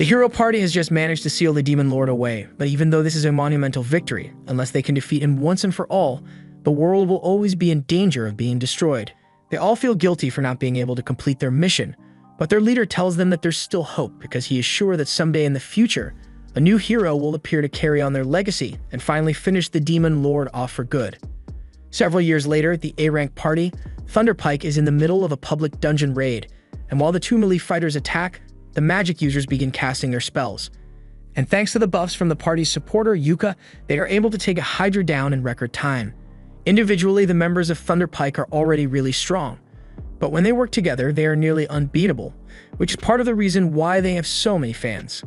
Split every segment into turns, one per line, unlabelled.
The hero party has just managed to seal the Demon Lord away, but even though this is a monumental victory, unless they can defeat him once and for all, the world will always be in danger of being destroyed. They all feel guilty for not being able to complete their mission, but their leader tells them that there's still hope because he is sure that someday in the future, a new hero will appear to carry on their legacy and finally finish the Demon Lord off for good. Several years later, at the A-rank party, Thunderpike is in the middle of a public dungeon raid, and while the two melee fighters attack, the magic users begin casting their spells. And thanks to the buffs from the party's supporter, Yuka, they are able to take a Hydra down in record time. Individually, the members of Thunderpike are already really strong, but when they work together, they are nearly unbeatable, which is part of the reason why they have so many fans.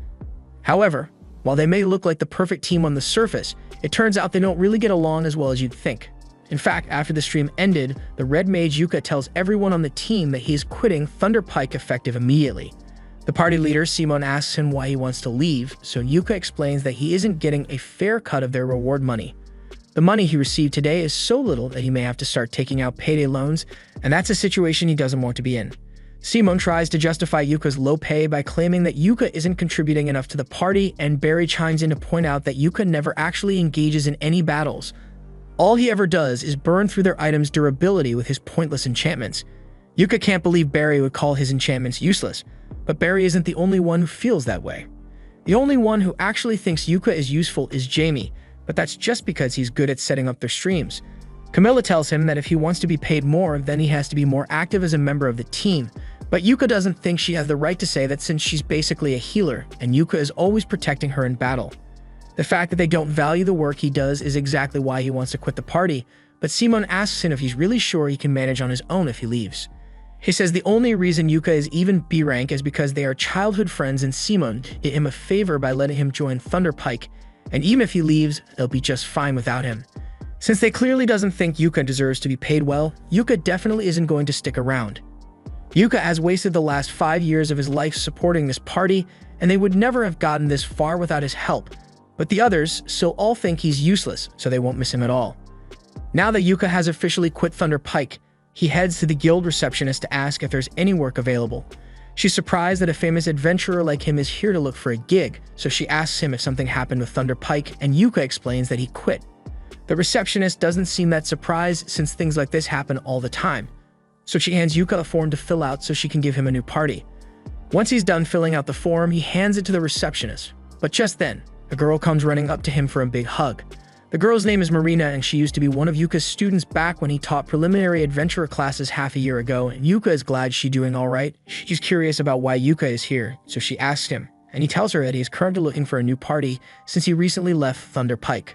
However, while they may look like the perfect team on the surface, it turns out they don't really get along as well as you'd think. In fact, after the stream ended, the Red Mage Yuka tells everyone on the team that he is quitting Thunderpike effective immediately. The party leader, Simon, asks him why he wants to leave, so Yuka explains that he isn't getting a fair cut of their reward money. The money he received today is so little that he may have to start taking out payday loans, and that's a situation he doesn't want to be in. Simon tries to justify Yuka's low pay by claiming that Yuka isn't contributing enough to the party, and Barry chimes in to point out that Yuka never actually engages in any battles. All he ever does is burn through their items' durability with his pointless enchantments. Yuka can't believe Barry would call his enchantments useless, but Barry isn't the only one who feels that way. The only one who actually thinks Yuka is useful is Jamie, but that's just because he's good at setting up their streams. Camilla tells him that if he wants to be paid more, then he has to be more active as a member of the team, but Yuka doesn't think she has the right to say that since she's basically a healer, and Yuka is always protecting her in battle. The fact that they don't value the work he does is exactly why he wants to quit the party, but Simon asks him if he's really sure he can manage on his own if he leaves. He says the only reason Yuka is even B rank is because they are childhood friends and Simon did him a favor by letting him join Thunderpike, and even if he leaves, they'll be just fine without him. Since they clearly doesn't think Yuka deserves to be paid well, Yuka definitely isn't going to stick around. Yuka has wasted the last 5 years of his life supporting this party, and they would never have gotten this far without his help, but the others still all think he's useless, so they won't miss him at all. Now that Yuka has officially quit Thunderpike, he heads to the guild receptionist to ask if there's any work available. She's surprised that a famous adventurer like him is here to look for a gig, so she asks him if something happened with Thunderpike, and Yuka explains that he quit. The receptionist doesn't seem that surprised since things like this happen all the time, so she hands Yuka a form to fill out so she can give him a new party. Once he's done filling out the form, he hands it to the receptionist, but just then, a girl comes running up to him for a big hug. The girl's name is Marina, and she used to be one of Yuka's students back when he taught preliminary adventurer classes half a year ago, and Yuka is glad she's doing alright. She's curious about why Yuka is here, so she asks him, and he tells her that he is currently looking for a new party since he recently left Thunderpike.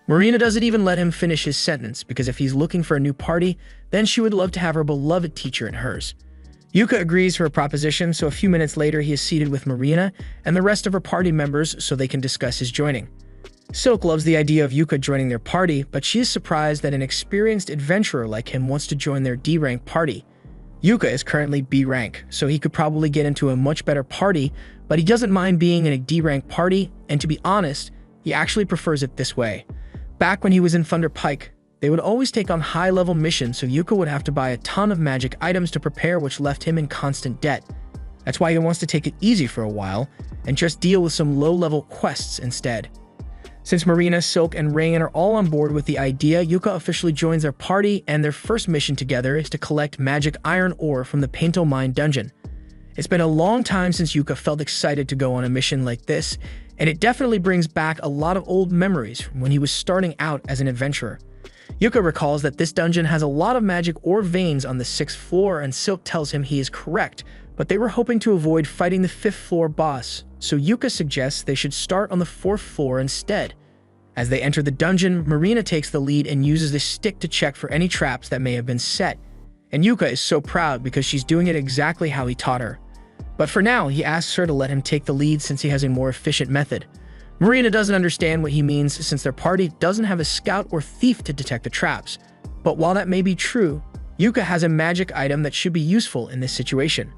Marina doesn't even let him finish his sentence, because if he's looking for a new party, then she would love to have her beloved teacher in hers. Yuka agrees to her proposition, so a few minutes later he is seated with Marina and the rest of her party members so they can discuss his joining. Silk loves the idea of Yuka joining their party, but she is surprised that an experienced adventurer like him wants to join their D-rank party. Yuka is currently B-rank, so he could probably get into a much better party, but he doesn't mind being in a D-rank party, and to be honest, he actually prefers it this way. Back when he was in Thunderpike, they would always take on high-level missions, so Yuka would have to buy a ton of magic items to prepare, which left him in constant debt. That's why he wants to take it easy for a while, and just deal with some low-level quests instead. Since Marina, Silk, and Rain are all on board with the idea, Yuka officially joins their party, and their first mission together is to collect magic iron ore from the Painto Mine dungeon. It's been a long time since Yuka felt excited to go on a mission like this, and it definitely brings back a lot of old memories from when he was starting out as an adventurer. Yuka recalls that this dungeon has a lot of magic ore veins on the 6th floor, and Silk tells him he is correct, but they were hoping to avoid fighting the 5th floor boss, so Yuka suggests they should start on the 4th floor instead. As they enter the dungeon, Marina takes the lead and uses the stick to check for any traps that may have been set, and Yuka is so proud because she's doing it exactly how he taught her. But for now, he asks her to let him take the lead since he has a more efficient method. Marina doesn't understand what he means since their party doesn't have a scout or thief to detect the traps, but while that may be true, Yuka has a magic item that should be useful in this situation.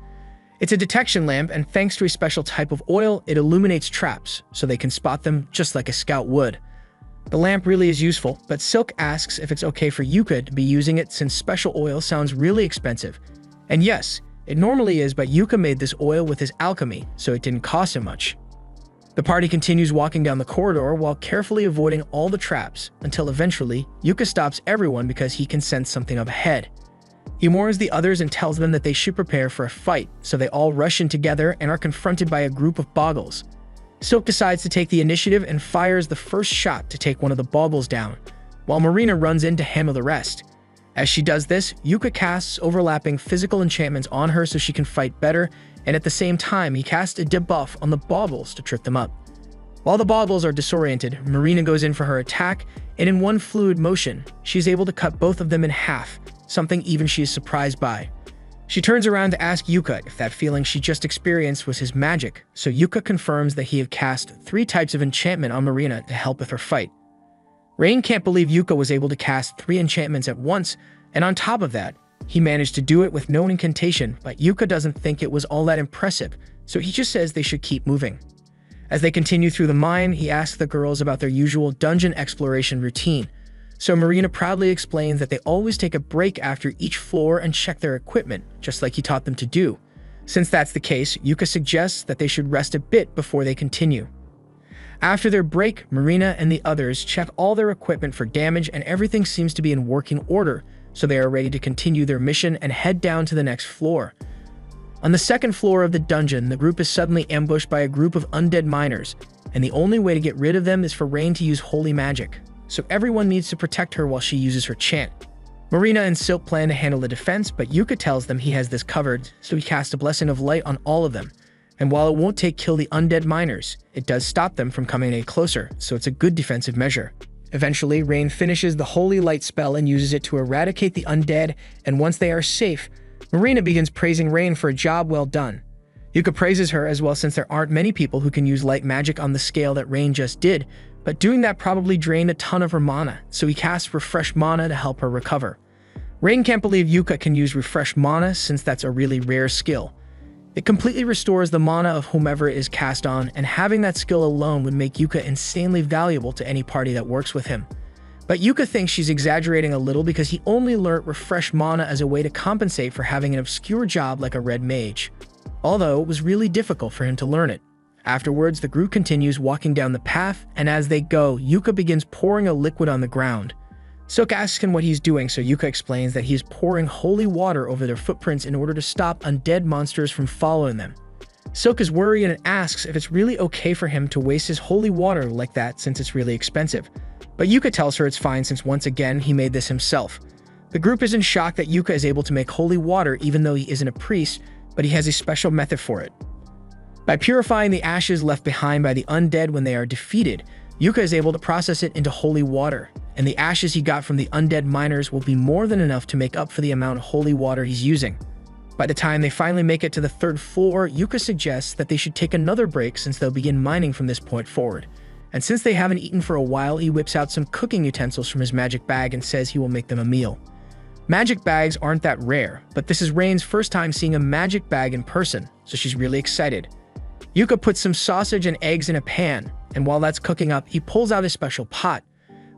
It's a detection lamp, and thanks to a special type of oil, it illuminates traps, so they can spot them just like a scout would. The lamp really is useful, but Silk asks if it's okay for Yuka to be using it since special oil sounds really expensive. And yes, it normally is, but Yuka made this oil with his alchemy, so it didn't cost him much. The party continues walking down the corridor while carefully avoiding all the traps, until eventually, Yuka stops everyone because he can sense something up ahead. He warns the others and tells them that they should prepare for a fight, so they all rush in together and are confronted by a group of boggles. Silk decides to take the initiative and fires the first shot to take one of the boggles down, while Marina runs in to handle the rest. As she does this, Yuka casts overlapping physical enchantments on her so she can fight better, and at the same time, he casts a debuff on the boggles to trip them up. While the boggles are disoriented, Marina goes in for her attack, and in one fluid motion, she's able to cut both of them in half, something even she is surprised by. She turns around to ask Yuka if that feeling she just experienced was his magic, so Yuka confirms that he had cast 3 types of enchantment on Marina to help with her fight. Rain can't believe Yuka was able to cast 3 enchantments at once, and on top of that, he managed to do it with no incantation, but Yuka doesn't think it was all that impressive, so he just says they should keep moving. As they continue through the mine, he asks the girls about their usual dungeon exploration routine, so Marina proudly explains that they always take a break after each floor and check their equipment, just like he taught them to do. Since that's the case, Yuka suggests that they should rest a bit before they continue. After their break, Marina and the others check all their equipment for damage and everything seems to be in working order, so they are ready to continue their mission and head down to the next floor. On the second floor of the dungeon, the group is suddenly ambushed by a group of undead miners, and the only way to get rid of them is for Rain to use holy magic, so everyone needs to protect her while she uses her chant. Marina and Silk plan to handle the defense, but Yuka tells them he has this covered, so he casts a blessing of light on all of them. And while it won't kill the undead miners, it does stop them from coming any closer, so it's a good defensive measure. Eventually, Rain finishes the holy light spell and uses it to eradicate the undead, and once they are safe, Marina begins praising Rain for a job well done. Yuka praises her as well since there aren't many people who can use light magic on the scale that Rain just did, but doing that probably drained a ton of her mana, so he casts Refresh Mana to help her recover. Rain can't believe Yuka can use Refresh Mana since that's a really rare skill. It completely restores the mana of whomever it is cast on, and having that skill alone would make Yuka insanely valuable to any party that works with him. But Yuka thinks she's exaggerating a little because he only learnt Refresh Mana as a way to compensate for having an obscure job like a red mage, although it was really difficult for him to learn it. Afterwards, the group continues walking down the path, and as they go, Yuka begins pouring a liquid on the ground. Silk asks him what he's doing, so Yuka explains that he's pouring holy water over their footprints in order to stop undead monsters from following them. Silk is worried and asks if it's really okay for him to waste his holy water like that since it's really expensive. But Yuka tells her it's fine since once again he made this himself. The group is in shock that Yuka is able to make holy water even though he isn't a priest, but he has a special method for it. By purifying the ashes left behind by the undead when they are defeated, Yuka is able to process it into holy water, and the ashes he got from the undead miners will be more than enough to make up for the amount of holy water he's using. By the time they finally make it to the 3rd floor, Yuka suggests that they should take another break since they'll begin mining from this point forward. And since they haven't eaten for a while, he whips out some cooking utensils from his magic bag and says he will make them a meal. Magic bags aren't that rare, but this is Rain's first time seeing a magic bag in person, so she's really excited. Yuka puts some sausage and eggs in a pan, and while that's cooking up, he pulls out a special pot.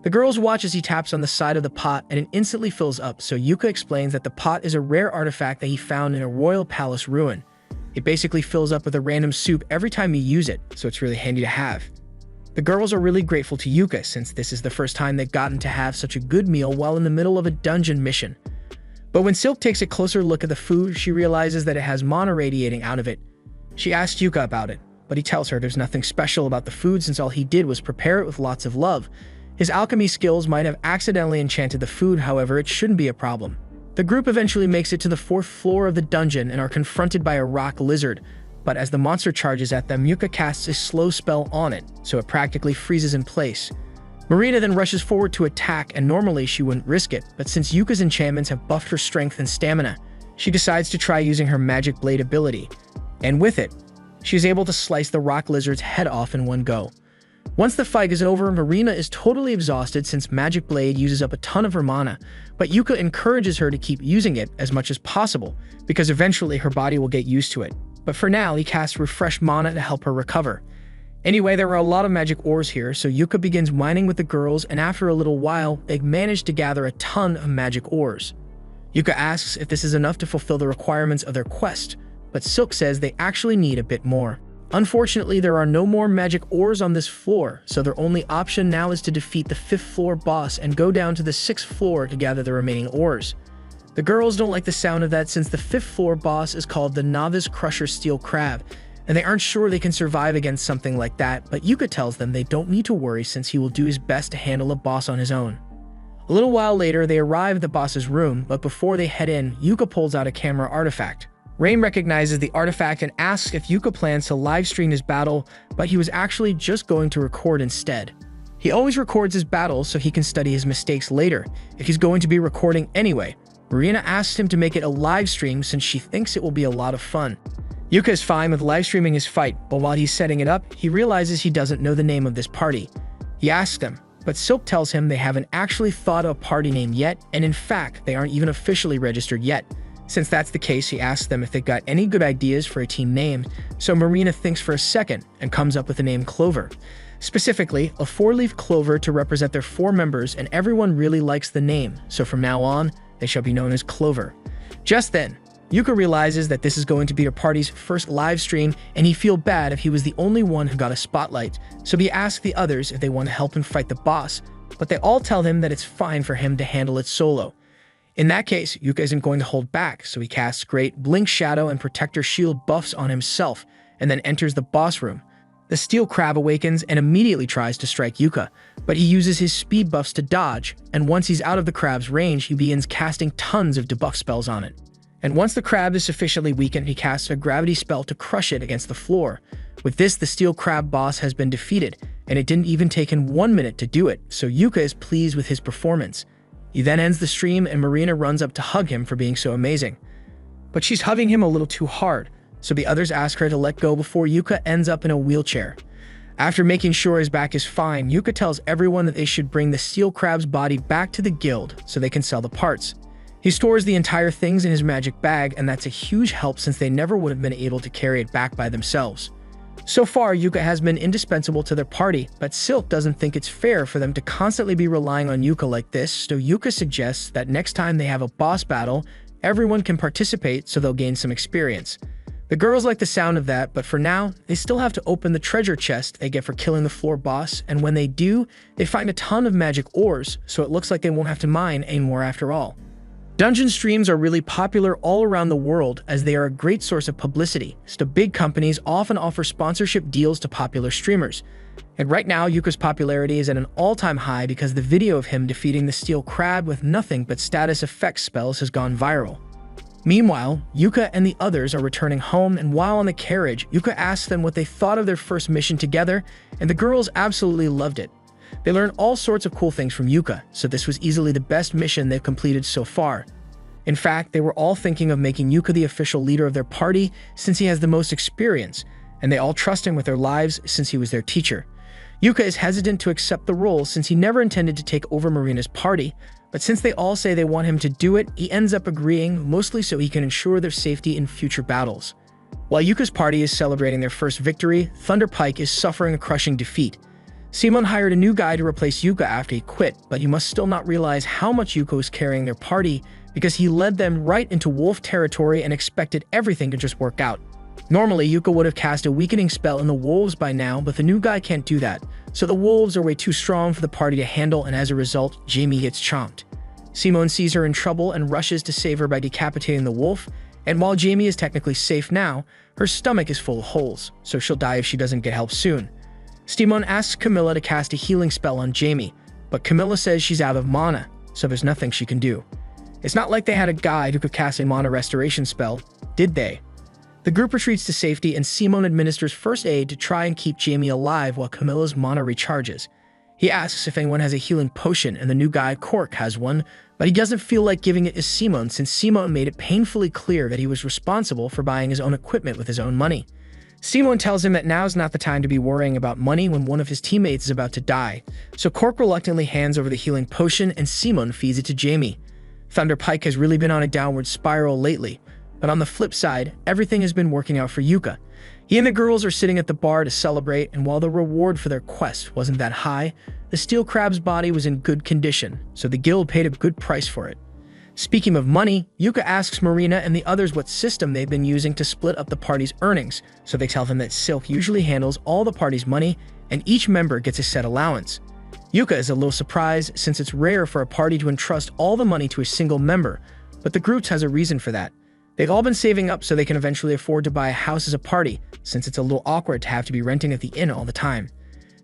The girls watch as he taps on the side of the pot and it instantly fills up, so Yuka explains that the pot is a rare artifact that he found in a royal palace ruin. It basically fills up with a random soup every time you use it, so it's really handy to have. The girls are really grateful to Yuka since this is the first time they've gotten to have such a good meal while in the middle of a dungeon mission. But when Silk takes a closer look at the food, she realizes that it has mana radiating out of it. She asks Yuka about it, but he tells her there's nothing special about the food since all he did was prepare it with lots of love. His alchemy skills might have accidentally enchanted the food, however, it shouldn't be a problem. The group eventually makes it to the 4th floor of the dungeon and are confronted by a rock lizard, but as the monster charges at them, Yuka casts a slow spell on it, so it practically freezes in place. Marina then rushes forward to attack, and normally she wouldn't risk it, but since Yuka's enchantments have buffed her strength and stamina, she decides to try using her magic blade ability. And with it, she is able to slice the rock lizard's head off in one go. Once the fight is over, Marina is totally exhausted since Magic Blade uses up a ton of her mana, but Yuka encourages her to keep using it as much as possible, because eventually her body will get used to it. But for now, he casts Refresh Mana to help her recover. Anyway, there are a lot of magic ores here, so Yuka begins mining with the girls, and after a little while, they manage to gather a ton of magic ores. Yuka asks if this is enough to fulfill the requirements of their quest, but Silk says they actually need a bit more. Unfortunately, there are no more magic ores on this floor, so their only option now is to defeat the 5th floor boss and go down to the 6th floor to gather the remaining ores. The girls don't like the sound of that since the 5th floor boss is called the Novice Crusher Steel Crab, and they aren't sure they can survive against something like that, but Yuka tells them they don't need to worry since he will do his best to handle a boss on his own. A little while later, they arrive at the boss's room, but before they head in, Yuka pulls out a camera artifact. Rain recognizes the artifact and asks if Yuka plans to livestream his battle, but he was actually just going to record instead. He always records his battles so he can study his mistakes later, if he's going to be recording anyway. Marina asks him to make it a live stream since she thinks it will be a lot of fun. Yuka is fine with live streaming his fight, but while he's setting it up, he realizes he doesn't know the name of this party. He asks them, but Silk tells him they haven't actually thought of a party name yet, and in fact, they aren't even officially registered yet. Since that's the case, he asks them if they've got any good ideas for a team name, so Marina thinks for a second and comes up with the name Clover. Specifically, a 4-leaf clover to represent their 4 members, and everyone really likes the name, so from now on, they shall be known as Clover. Just then, Yuka realizes that this is going to be her party's first live stream, and he feels bad if he was the only one who got a spotlight, so he asks the others if they want to help him fight the boss, but they all tell him that it's fine for him to handle it solo. In that case, Yuka isn't going to hold back, so he casts great Blink Shadow and Protector Shield buffs on himself, and then enters the boss room. The Steel Crab awakens and immediately tries to strike Yuka, but he uses his speed buffs to dodge, and once he's out of the crab's range, he begins casting tons of debuff spells on it. And once the crab is sufficiently weakened, he casts a gravity spell to crush it against the floor. With this, the Steel Crab boss has been defeated, and it didn't even take him 1 minute to do it, so Yuka is pleased with his performance. He then ends the stream and Marina runs up to hug him for being so amazing. But she's hugging him a little too hard, so the others ask her to let go before Yuka ends up in a wheelchair. After making sure his back is fine, Yuka tells everyone that they should bring the Steel Crab's body back to the guild so they can sell the parts. He stores the entire things in his magic bag, and that's a huge help since they never would have been able to carry it back by themselves. So far, Yuka has been indispensable to their party, but Silk doesn't think it's fair for them to constantly be relying on Yuka like this, so Yuka suggests that next time they have a boss battle, everyone can participate so they'll gain some experience. The girls like the sound of that, but for now, they still have to open the treasure chest they get for killing the floor boss, and when they do, they find a ton of magic ores, so it looks like they won't have to mine anymore after all. Dungeon streams are really popular all around the world as they are a great source of publicity, so big companies often offer sponsorship deals to popular streamers. And right now, Yuka's popularity is at an all-time high because the video of him defeating the Steel Crab with nothing but status effect spells has gone viral. Meanwhile, Yuka and the others are returning home, and while on the carriage, Yuka asks them what they thought of their first mission together, and the girls absolutely loved it. They learned all sorts of cool things from Yuka, so this was easily the best mission they've completed so far. In fact, they were all thinking of making Yuka the official leader of their party since he has the most experience, and they all trust him with their lives since he was their teacher. Yuka is hesitant to accept the role since he never intended to take over Marina's party, but since they all say they want him to do it, he ends up agreeing, mostly so he can ensure their safety in future battles. While Yuka's party is celebrating their first victory, Thunder Pike is suffering a crushing defeat. Simon hired a new guy to replace Yuka after he quit, but he must still not realize how much Yuka is carrying their party because he led them right into wolf territory and expected everything to just work out. Normally, Yuka would have cast a weakening spell in the wolves by now, but the new guy can't do that, so the wolves are way too strong for the party to handle, and as a result, Jamie gets chomped. Simon sees her in trouble and rushes to save her by decapitating the wolf, and while Jamie is technically safe now, her stomach is full of holes, so she'll die if she doesn't get help soon. Simon asks Camilla to cast a healing spell on Jamie, but Camilla says she's out of mana, so there's nothing she can do. It's not like they had a guide who could cast a mana restoration spell, did they? The group retreats to safety and Simon administers first aid to try and keep Jamie alive while Camilla's mana recharges. He asks if anyone has a healing potion and the new guy, Cork, has one, but he doesn't feel like giving it to Simon since Simon made it painfully clear that he was responsible for buying his own equipment with his own money. Simon tells him that now's not the time to be worrying about money when one of his teammates is about to die, so Cork reluctantly hands over the healing potion and Simon feeds it to Jamie. Thunder Pike has really been on a downward spiral lately, but on the flip side, everything has been working out for Yuka. He and the girls are sitting at the bar to celebrate, and while the reward for their quest wasn't that high, the Steel Crab's body was in good condition, so the guild paid a good price for it. Speaking of money, Yuka asks Marina and the others what system they've been using to split up the party's earnings, so they tell him that Silk usually handles all the party's money and each member gets a set allowance. Yuka is a little surprised since it's rare for a party to entrust all the money to a single member, but the group has a reason for that. They've all been saving up so they can eventually afford to buy a house as a party, since it's a little awkward to have to be renting at the inn all the time.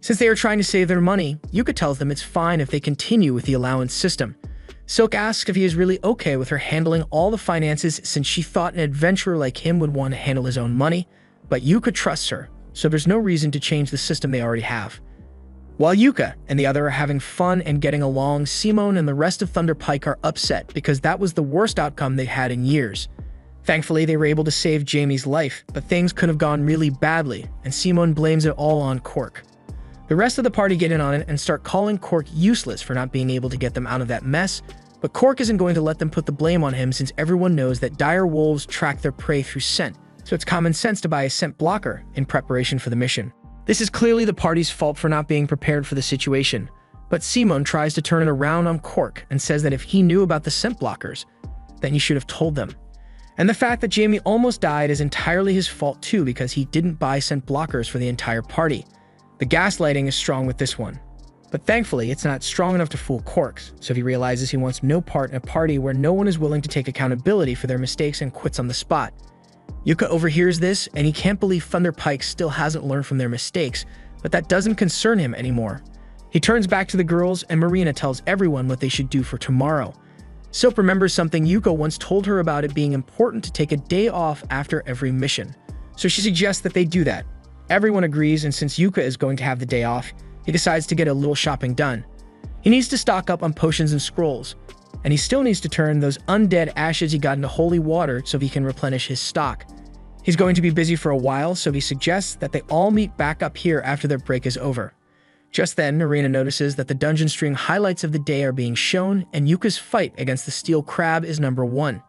Since they are trying to save their money, Yuka tells them it's fine if they continue with the allowance system. Silk asks if he is really okay with her handling all the finances since she thought an adventurer like him would want to handle his own money, but Yuka trusts her, so there's no reason to change the system they already have. While Yuka and the other are having fun and getting along, Simone and the rest of Thunder Pike are upset because that was the worst outcome they had in years. Thankfully, they were able to save Jamie's life, but things could have gone really badly, and Simone blames it all on Cork. The rest of the party get in on it and start calling Cork useless for not being able to get them out of that mess, but Cork isn't going to let them put the blame on him since everyone knows that dire wolves track their prey through scent, so it's common sense to buy a scent blocker in preparation for the mission. This is clearly the party's fault for not being prepared for the situation, but Simone tries to turn it around on Cork and says that if he knew about the scent blockers, then he should have told them. And the fact that Jamie almost died is entirely his fault too because he didn't buy scent blockers for the entire party. The gaslighting is strong with this one. But thankfully, it's not strong enough to fool Corks, so he realizes he wants no part in a party where no one is willing to take accountability for their mistakes and quits on the spot. Yuka overhears this, and he can't believe Thunder Pike still hasn't learned from their mistakes, but that doesn't concern him anymore. He turns back to the girls, and Marina tells everyone what they should do for tomorrow. Silk remembers something Yuka once told her about it being important to take a day off after every mission, so she suggests that they do that. Everyone agrees, and since Yuka is going to have the day off, he decides to get a little shopping done. He needs to stock up on potions and scrolls, and he still needs to turn those undead ashes he got into holy water so he can replenish his stock. He's going to be busy for a while, so he suggests that they all meet back up here after their break is over. Just then, Marina notices that the dungeon string highlights of the day are being shown, and Yuka's fight against the steel crab is number 1.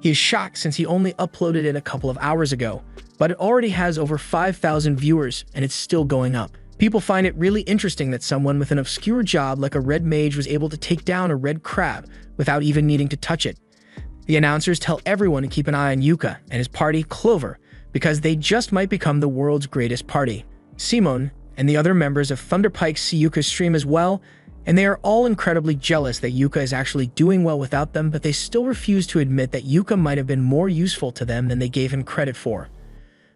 He is shocked since he only uploaded it a couple of hours ago, but it already has over 5,000 viewers, and it's still going up. People find it really interesting that someone with an obscure job like a red mage was able to take down a red crab without even needing to touch it. The announcers tell everyone to keep an eye on Yuka and his party, Clover, because they just might become the world's greatest party. Simone and the other members of Thunder Pike see Yuka's stream as well, and they are all incredibly jealous that Yuka is actually doing well without them, but they still refuse to admit that Yuka might have been more useful to them than they gave him credit for.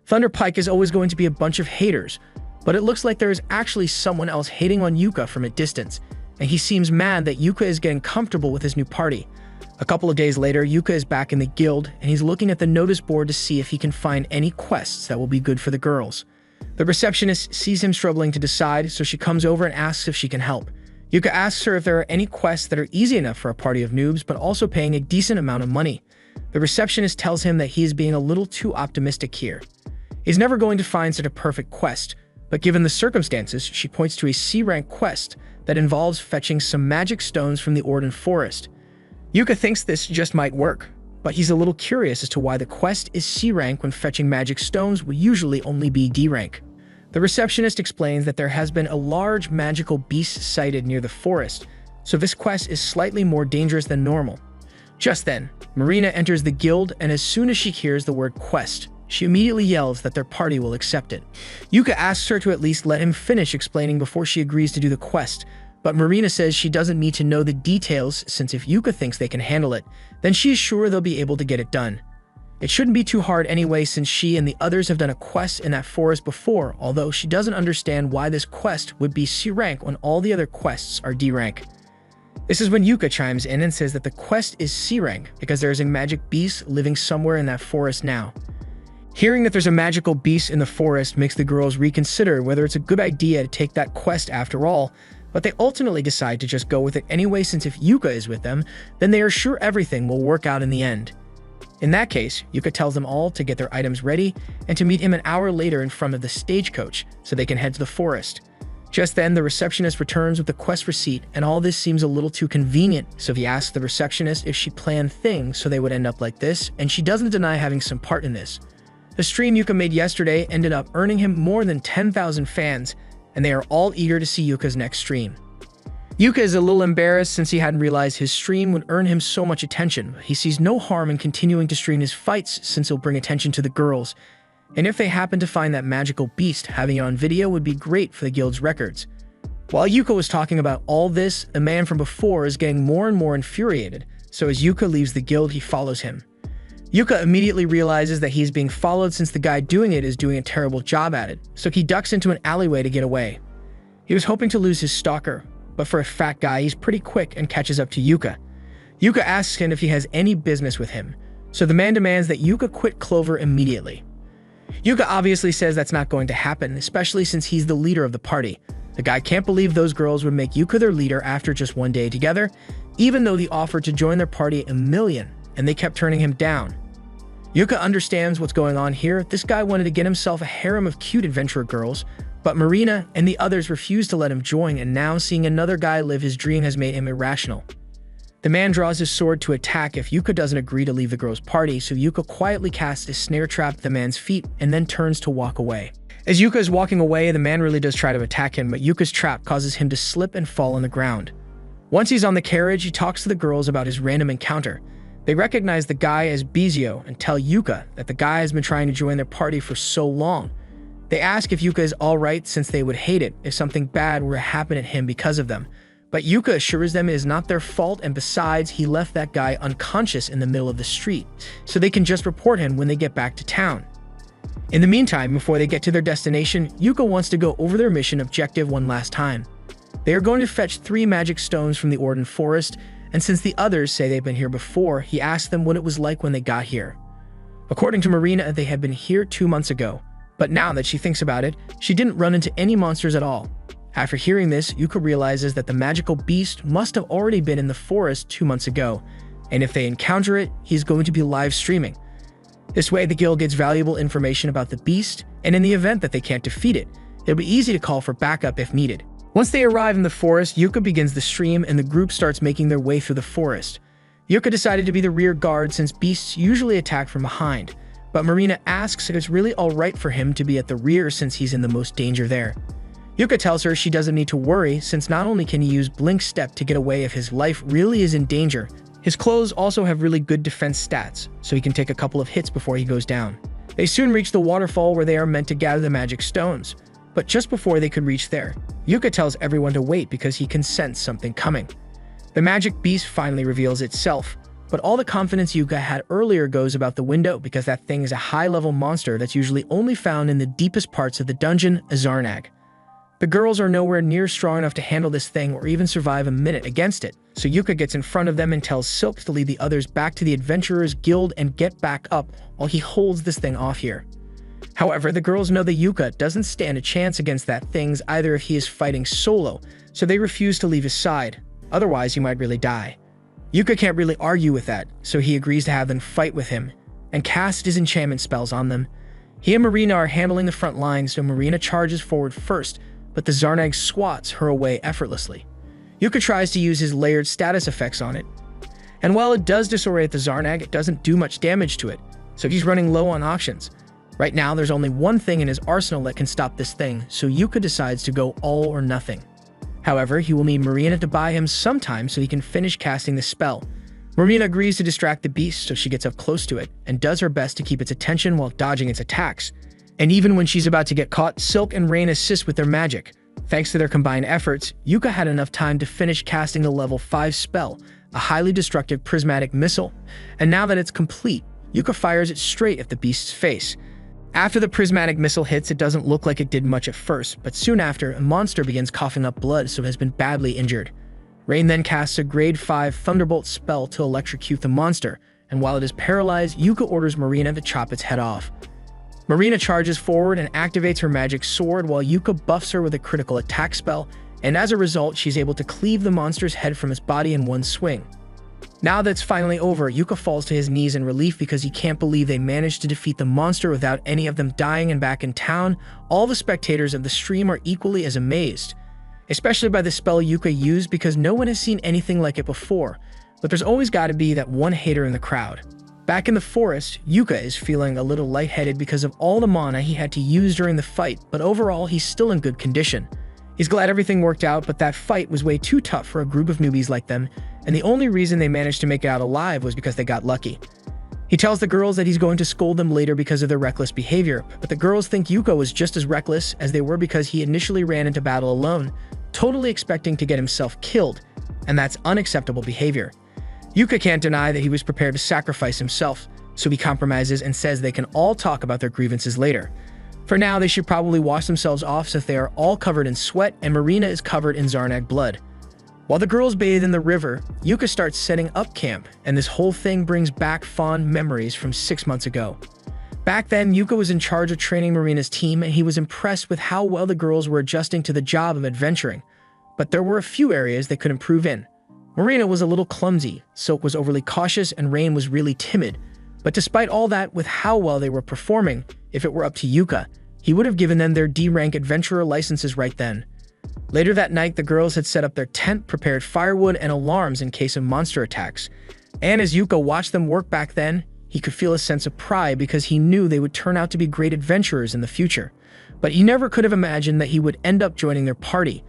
Thunder Pike is always going to be a bunch of haters, but it looks like there is actually someone else hating on Yuka from a distance, and he seems mad that Yuka is getting comfortable with his new party. A couple of days later, Yuka is back in the guild, and he's looking at the notice board to see if he can find any quests that will be good for the girls. The receptionist sees him struggling to decide, so she comes over and asks if she can help. Yuka asks her if there are any quests that are easy enough for a party of noobs, but also paying a decent amount of money. The receptionist tells him that he is being a little too optimistic here. He's never going to find such a perfect quest, but given the circumstances, she points to a C-rank quest that involves fetching some magic stones from the Orden Forest. Yuka thinks this just might work, but he's a little curious as to why the quest is C-rank when fetching magic stones would usually only be D-rank. The receptionist explains that there has been a large magical beast sighted near the forest, so this quest is slightly more dangerous than normal. Just then, Marina enters the guild, and as soon as she hears the word quest, she immediately yells that their party will accept it. Yuka asks her to at least let him finish explaining before she agrees to do the quest, but Marina says she doesn't need to know the details since if Yuka thinks they can handle it, then she is sure they'll be able to get it done. It shouldn't be too hard anyway since she and the others have done a quest in that forest before, although she doesn't understand why this quest would be C-rank when all the other quests are D-rank. This is when Yuka chimes in and says that the quest is C-rank because there is a magic beast living somewhere in that forest now. Hearing that there's a magical beast in the forest makes the girls reconsider whether it's a good idea to take that quest after all, but they ultimately decide to just go with it anyway since if Yuka is with them, then they are sure everything will work out in the end. In that case, Yuka tells them all to get their items ready and to meet him an hour later in front of the stagecoach so they can head to the forest. Just then, the receptionist returns with the quest receipt, and all this seems a little too convenient, so he asks the receptionist if she planned things so they would end up like this, and she doesn't deny having some part in this. The stream Yuka made yesterday ended up earning him more than 10,000 fans, and they are all eager to see Yuka's next stream. Yuka is a little embarrassed since he hadn't realized his stream would earn him so much attention. He sees no harm in continuing to stream his fights since he'll bring attention to the girls. And if they happen to find that magical beast, having it on video would be great for the guild's records. While Yuka was talking about all this, a man from before is getting more and more infuriated, so as Yuka leaves the guild, he follows him. Yuka immediately realizes that he's being followed since the guy doing it is doing a terrible job at it, so he ducks into an alleyway to get away. He was hoping to lose his stalker, but for a fat guy, he's pretty quick and catches up to Yuka. Yuka asks him if he has any business with him, so the man demands that Yuka quit Clover immediately. Yuka obviously says that's not going to happen, especially since he's the leader of the party. The guy can't believe those girls would make Yuka their leader after just one day together, even though they offered to join their party $1 million, and they kept turning him down. Yuka understands what's going on here. This guy wanted to get himself a harem of cute adventurer girls, but Marina and the others refused to let him join, and now seeing another guy live his dream has made him irrational. The man draws his sword to attack if Yuka doesn't agree to leave the girls' party, so Yuka quietly casts a snare trap at the man's feet and then turns to walk away. As Yuka is walking away, the man really does try to attack him, but Yuka's trap causes him to slip and fall on the ground. Once he's on the carriage, he talks to the girls about his random encounter. They recognize the guy as Bizio and tell Yuka that the guy has been trying to join their party for so long. They ask if Yuka is alright since they would hate it if something bad were to happen to him because of them. But Yuka assures them it is not their fault, and besides, he left that guy unconscious in the middle of the street, so they can just report him when they get back to town. In the meantime, before they get to their destination, Yuka wants to go over their mission objective one last time. They are going to fetch 3 magic stones from the Orden Forest, and since the others say they've been here before, he asks them what it was like when they got here. According to Marina, they had been here 2 months ago, but now that she thinks about it, she didn't run into any monsters at all. After hearing this, Yuka realizes that the magical beast must have already been in the forest 2 months ago, and if they encounter it, he's going to be live streaming. This way, the guild gets valuable information about the beast, and in the event that they can't defeat it, it'll be easy to call for backup if needed. Once they arrive in the forest, Yuka begins the stream and the group starts making their way through the forest. Yuka decided to be the rear guard since beasts usually attack from behind, but Marina asks if it's really alright for him to be at the rear since he's in the most danger there. Yuka tells her she doesn't need to worry since not only can he use Blink Step to get away if his life really is in danger, his clothes also have really good defense stats, so he can take a couple of hits before he goes down. They soon reach the waterfall where they are meant to gather the magic stones, but just before they could reach there, Yuka tells everyone to wait because he can sense something coming. The magic beast finally reveals itself, but all the confidence Yuka had earlier goes about the window because that thing is a high-level monster that's usually only found in the deepest parts of the dungeon, a Zarnag. The girls are nowhere near strong enough to handle this thing or even survive a minute against it, so Yuka gets in front of them and tells Silk to lead the others back to the Adventurers Guild and get back up while he holds this thing off here. However, the girls know that Yuka doesn't stand a chance against that thing's either if he is fighting solo, so they refuse to leave his side, otherwise he might really die. Yuka can't really argue with that, so he agrees to have them fight with him, and cast his enchantment spells on them. He and Marina are handling the front line, so Marina charges forward first, but the Zarnag swats her away effortlessly. Yuka tries to use his layered status effects on it, and while it does disorient the Zarnag, it doesn't do much damage to it, so he's running low on options. Right now, there's only one thing in his arsenal that can stop this thing, so Yuka decides to go all or nothing. However, he will need Marina to buy him some time so he can finish casting the spell. Marina agrees to distract the beast so she gets up close to it, and does her best to keep its attention while dodging its attacks. And even when she's about to get caught, Silk and Rain assist with their magic. Thanks to their combined efforts, Yuka had enough time to finish casting the level 5 spell, a highly destructive prismatic missile, and now that it's complete, Yuka fires it straight at the beast's face. After the prismatic missile hits, it doesn't look like it did much at first, but soon after, a monster begins coughing up blood so it has been badly injured. Rain then casts a grade 5 Thunderbolt spell to electrocute the monster, and while it is paralyzed, Yuka orders Marina to chop its head off. Marina charges forward and activates her magic sword while Yuka buffs her with a critical attack spell, and as a result, she's able to cleave the monster's head from its body in one swing. Now that it's finally over, Yuka falls to his knees in relief because he can't believe they managed to defeat the monster without any of them dying, and back in town, all the spectators of the stream are equally as amazed. Especially by the spell Yuka used because no one has seen anything like it before, but there's always got to be that one hater in the crowd. Back in the forest, Yuka is feeling a little lightheaded because of all the mana he had to use during the fight, but overall he's still in good condition. He's glad everything worked out, but that fight was way too tough for a group of newbies like them, and the only reason they managed to make it out alive was because they got lucky. He tells the girls that he's going to scold them later because of their reckless behavior, but the girls think Yuka was just as reckless as they were because he initially ran into battle alone, totally expecting to get himself killed, and that's unacceptable behavior. Yuka can't deny that he was prepared to sacrifice himself, so he compromises and says they can all talk about their grievances later. For now, they should probably wash themselves off since they are all covered in sweat and Marina is covered in Zarnag blood. While the girls bathe in the river, Yuka starts setting up camp, and this whole thing brings back fond memories from 6 months ago. Back then, Yuka was in charge of training Marina's team, and he was impressed with how well the girls were adjusting to the job of adventuring. But there were a few areas they could improve in. Marina was a little clumsy, Silk was overly cautious, and Rain was really timid. But despite all that, with how well they were performing, if it were up to Yuka, he would have given them their D-rank adventurer licenses right then. Later that night, the girls had set up their tent, prepared firewood and alarms in case of monster attacks. And as Yuka watched them work back then, he could feel a sense of pride because he knew they would turn out to be great adventurers in the future. But he never could have imagined that he would end up joining their party.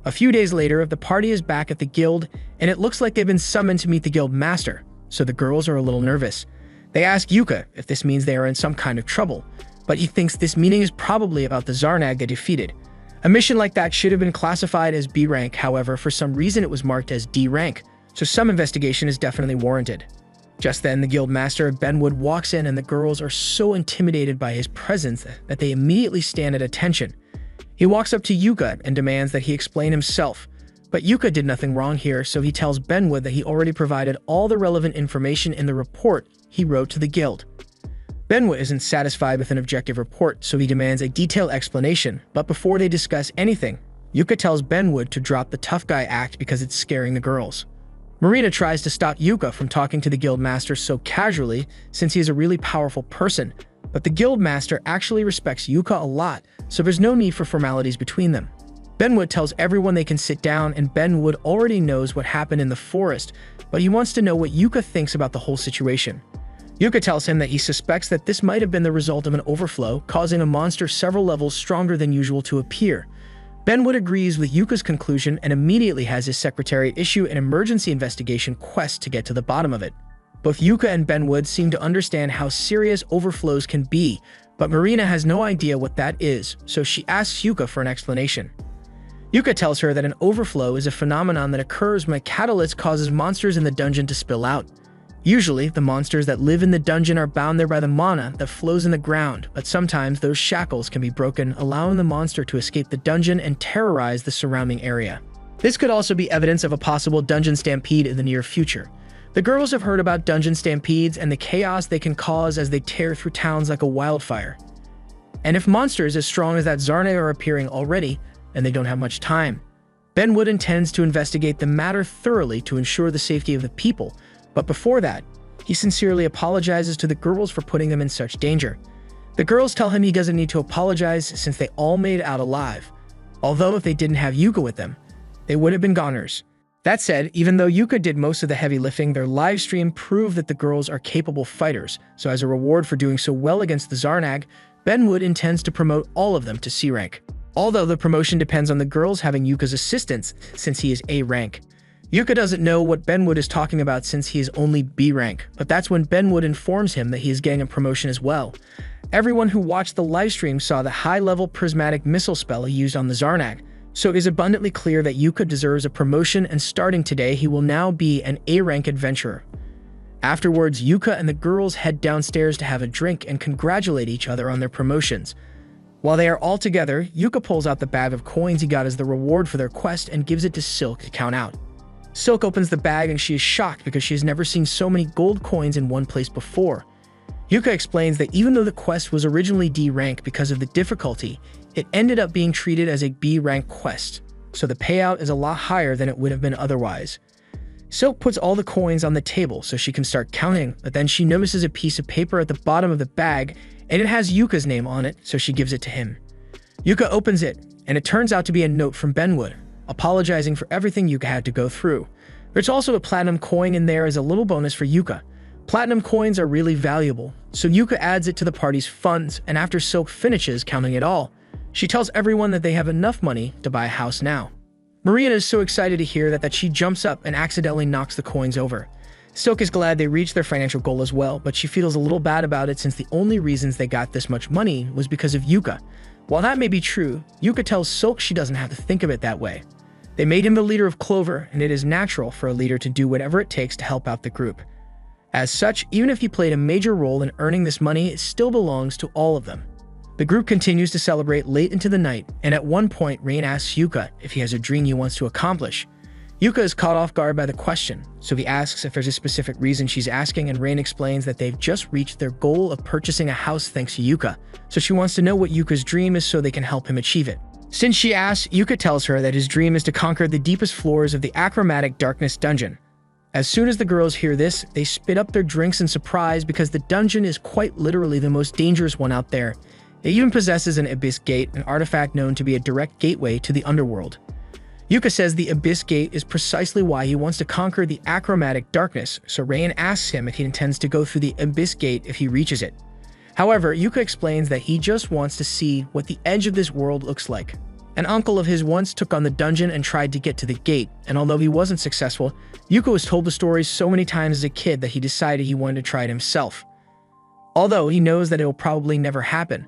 A few days later, the party is back at the guild, and it looks like they've been summoned to meet the guild master, so the girls are a little nervous. They ask Yuka if this means they are in some kind of trouble, but he thinks this meeting is probably about the Zarnag they defeated. A mission like that should have been classified as B rank, however, for some reason it was marked as D rank, so some investigation is definitely warranted. Just then, the guild master, Benwood, walks in and the girls are so intimidated by his presence that they immediately stand at attention. He walks up to Yuka and demands that he explain himself, but Yuka did nothing wrong here, so he tells Benwood that he already provided all the relevant information in the report he wrote to the guild. Benwood isn't satisfied with an objective report, so he demands a detailed explanation, but before they discuss anything, Yuka tells Benwood to drop the tough guy act because it's scaring the girls. Marina tries to stop Yuka from talking to the guild master so casually since he is a really powerful person, but the guild master actually respects Yuka a lot, so there's no need for formalities between them. Benwood tells everyone they can sit down, and Benwood already knows what happened in the forest, but he wants to know what Yuka thinks about the whole situation. Yuka tells him that he suspects that this might have been the result of an overflow, causing a monster several levels stronger than usual to appear. Benwood agrees with Yuka's conclusion and immediately has his secretary issue an emergency investigation quest to get to the bottom of it. Both Yuka and Benwood seem to understand how serious overflows can be, but Marina has no idea what that is, so she asks Yuka for an explanation. Yuka tells her that an overflow is a phenomenon that occurs when a catalyst causes monsters in the dungeon to spill out. Usually, the monsters that live in the dungeon are bound there by the mana that flows in the ground, but sometimes those shackles can be broken, allowing the monster to escape the dungeon and terrorize the surrounding area. This could also be evidence of a possible dungeon stampede in the near future. The girls have heard about dungeon stampedes and the chaos they can cause as they tear through towns like a wildfire. And if monsters as strong as that Zarnag are appearing already, and they don't have much time, Benwood intends to investigate the matter thoroughly to ensure the safety of the people. But before that, he sincerely apologizes to the girls for putting them in such danger. The girls tell him he doesn't need to apologize since they all made it out alive. Although if they didn't have Yuka with them, they would have been goners. That said, even though Yuka did most of the heavy lifting, their live stream proved that the girls are capable fighters, so as a reward for doing so well against the Zarnag, Benwood intends to promote all of them to C rank. Although the promotion depends on the girls having Yuka's assistance since he is A rank. Yuka doesn't know what Benwood is talking about since he is only B rank, but that's when Benwood informs him that he is getting a promotion as well. Everyone who watched the livestream saw the high-level prismatic missile spell he used on the Zarnag, so it is abundantly clear that Yuka deserves a promotion, and starting today he will now be an A rank adventurer. Afterwards, Yuka and the girls head downstairs to have a drink and congratulate each other on their promotions. While they are all together, Yuka pulls out the bag of coins he got as the reward for their quest and gives it to Silk to count out. Silk opens the bag and she is shocked because she has never seen so many gold coins in one place before. Yuka explains that even though the quest was originally D rank because of the difficulty, it ended up being treated as a B rank quest, so the payout is a lot higher than it would have been otherwise. Silk puts all the coins on the table so she can start counting, but then she notices a piece of paper at the bottom of the bag and it has Yuka's name on it, so she gives it to him. Yuka opens it, and it turns out to be a note from Benwood, apologizing for everything Yuka had to go through. There's also a platinum coin in there as a little bonus for Yuka. Platinum coins are really valuable, so Yuka adds it to the party's funds, and after Silk finishes counting it all, She tells everyone that they have enough money to buy a house now. Marina is so excited to hear that she jumps up and accidentally knocks the coins over. Silk is glad they reached their financial goal as well, but she feels a little bad about it since the only reasons they got this much money was because of Yuka. While that may be true, Yuka tells Silk she doesn't have to think of it that way. They made him the leader of Clover, and it is natural for a leader to do whatever it takes to help out the group. As such, even if he played a major role in earning this money, it still belongs to all of them. The group continues to celebrate late into the night, and at one point, Rain asks Yuka if he has a dream he wants to accomplish. Yuka is caught off guard by the question, so he asks if there's a specific reason she's asking, and Rain explains that they've just reached their goal of purchasing a house thanks to Yuka, so she wants to know what Yuka's dream is so they can help him achieve it. Since she asks, Yuka tells her that his dream is to conquer the deepest floors of the Achromatic Darkness dungeon. As soon as the girls hear this, they spit up their drinks in surprise because the dungeon is quite literally the most dangerous one out there. It even possesses an Abyss Gate, an artifact known to be a direct gateway to the underworld. Yuka says the Abyss Gate is precisely why he wants to conquer the Achromatic Darkness, so Rain asks him if he intends to go through the Abyss Gate if he reaches it. However, Yuka explains that he just wants to see what the edge of this world looks like. An uncle of his once took on the dungeon and tried to get to the gate, and although he wasn't successful, Yuka was told the story so many times as a kid that he decided he wanted to try it himself. Although he knows that it will probably never happen,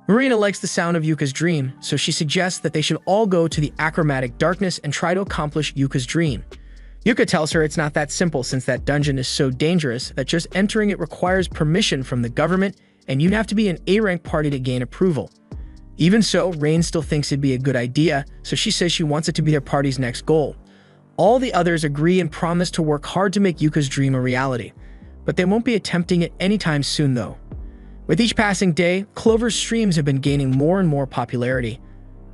Marina likes the sound of Yuka's dream, so she suggests that they should all go to the Achromatic Darkness and try to accomplish Yuka's dream. Yuka tells her it's not that simple since that dungeon is so dangerous that just entering it requires permission from the government, and you'd have to be an A-rank party to gain approval. Even so, Rain still thinks it'd be a good idea, so she says she wants it to be their party's next goal. All the others agree and promise to work hard to make Yuka's dream a reality, but they won't be attempting it anytime soon though. With each passing day, Clover's streams have been gaining more and more popularity.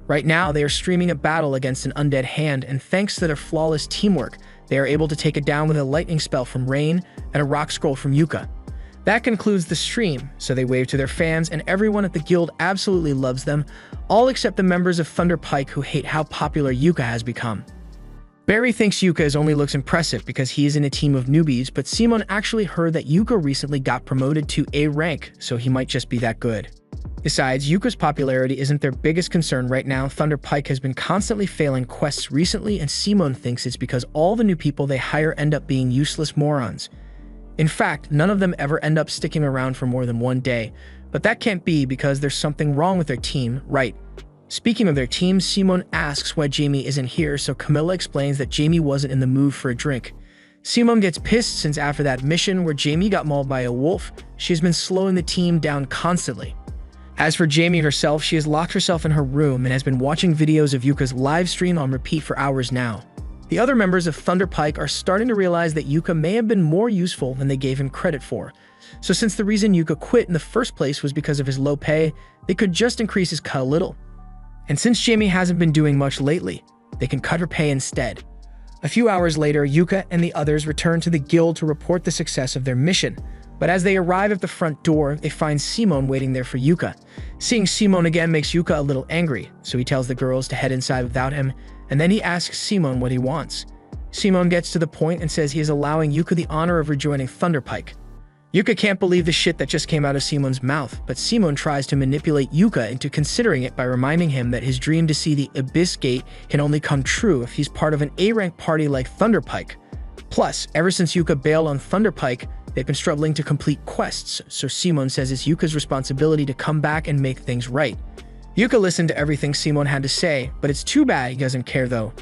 Right now, they are streaming a battle against an undead hand, and thanks to their flawless teamwork, they are able to take it down with a lightning spell from Rain and a rock scroll from Yuka. That concludes the stream, so they wave to their fans, and everyone at the guild absolutely loves them, all except the members of Thunder Pike who hate how popular Yuka has become. Barry thinks Yuka only looks impressive because he is in a team of newbies, but Simon actually heard that Yuka recently got promoted to A rank, so he might just be that good. Besides, Yuka's popularity isn't their biggest concern right now. Thunder Pike has been constantly failing quests recently, and Simon thinks it's because all the new people they hire end up being useless morons. In fact, none of them ever end up sticking around for more than one day, but that can't be because there's something wrong with their team, right? Speaking of their team, Simon asks why Jamie isn't here, so Camilla explains that Jamie wasn't in the mood for a drink. Simon gets pissed since after that mission where Jamie got mauled by a wolf, she's been slowing the team down constantly. As for Jamie herself, she has locked herself in her room and has been watching videos of Yuka's live stream on repeat for hours now. The other members of Thunder Pike are starting to realize that Yuka may have been more useful than they gave him credit for. So since the reason Yuka quit in the first place was because of his low pay, they could just increase his cut a little. And since Jamie hasn't been doing much lately, they can cut her pay instead. A few hours later, Yuka and the others return to the guild to report the success of their mission. But as they arrive at the front door, they find Simon waiting there for Yuka. Seeing Simon again makes Yuka a little angry, so he tells the girls to head inside without him, and then he asks Simon what he wants. Simon gets to the point and says he is allowing Yuka the honor of rejoining Thunder Pike. Yuka can't believe the shit that just came out of Simon's mouth, but Simon tries to manipulate Yuka into considering it by reminding him that his dream to see the Abyss Gate can only come true if he's part of an A-rank party like Thunder Pike. Plus, ever since Yuka bailed on Thunder Pike, they've been struggling to complete quests, so Simon says it's Yuka's responsibility to come back and make things right. Yuka listened to everything Simon had to say, but it's too bad he doesn't care though.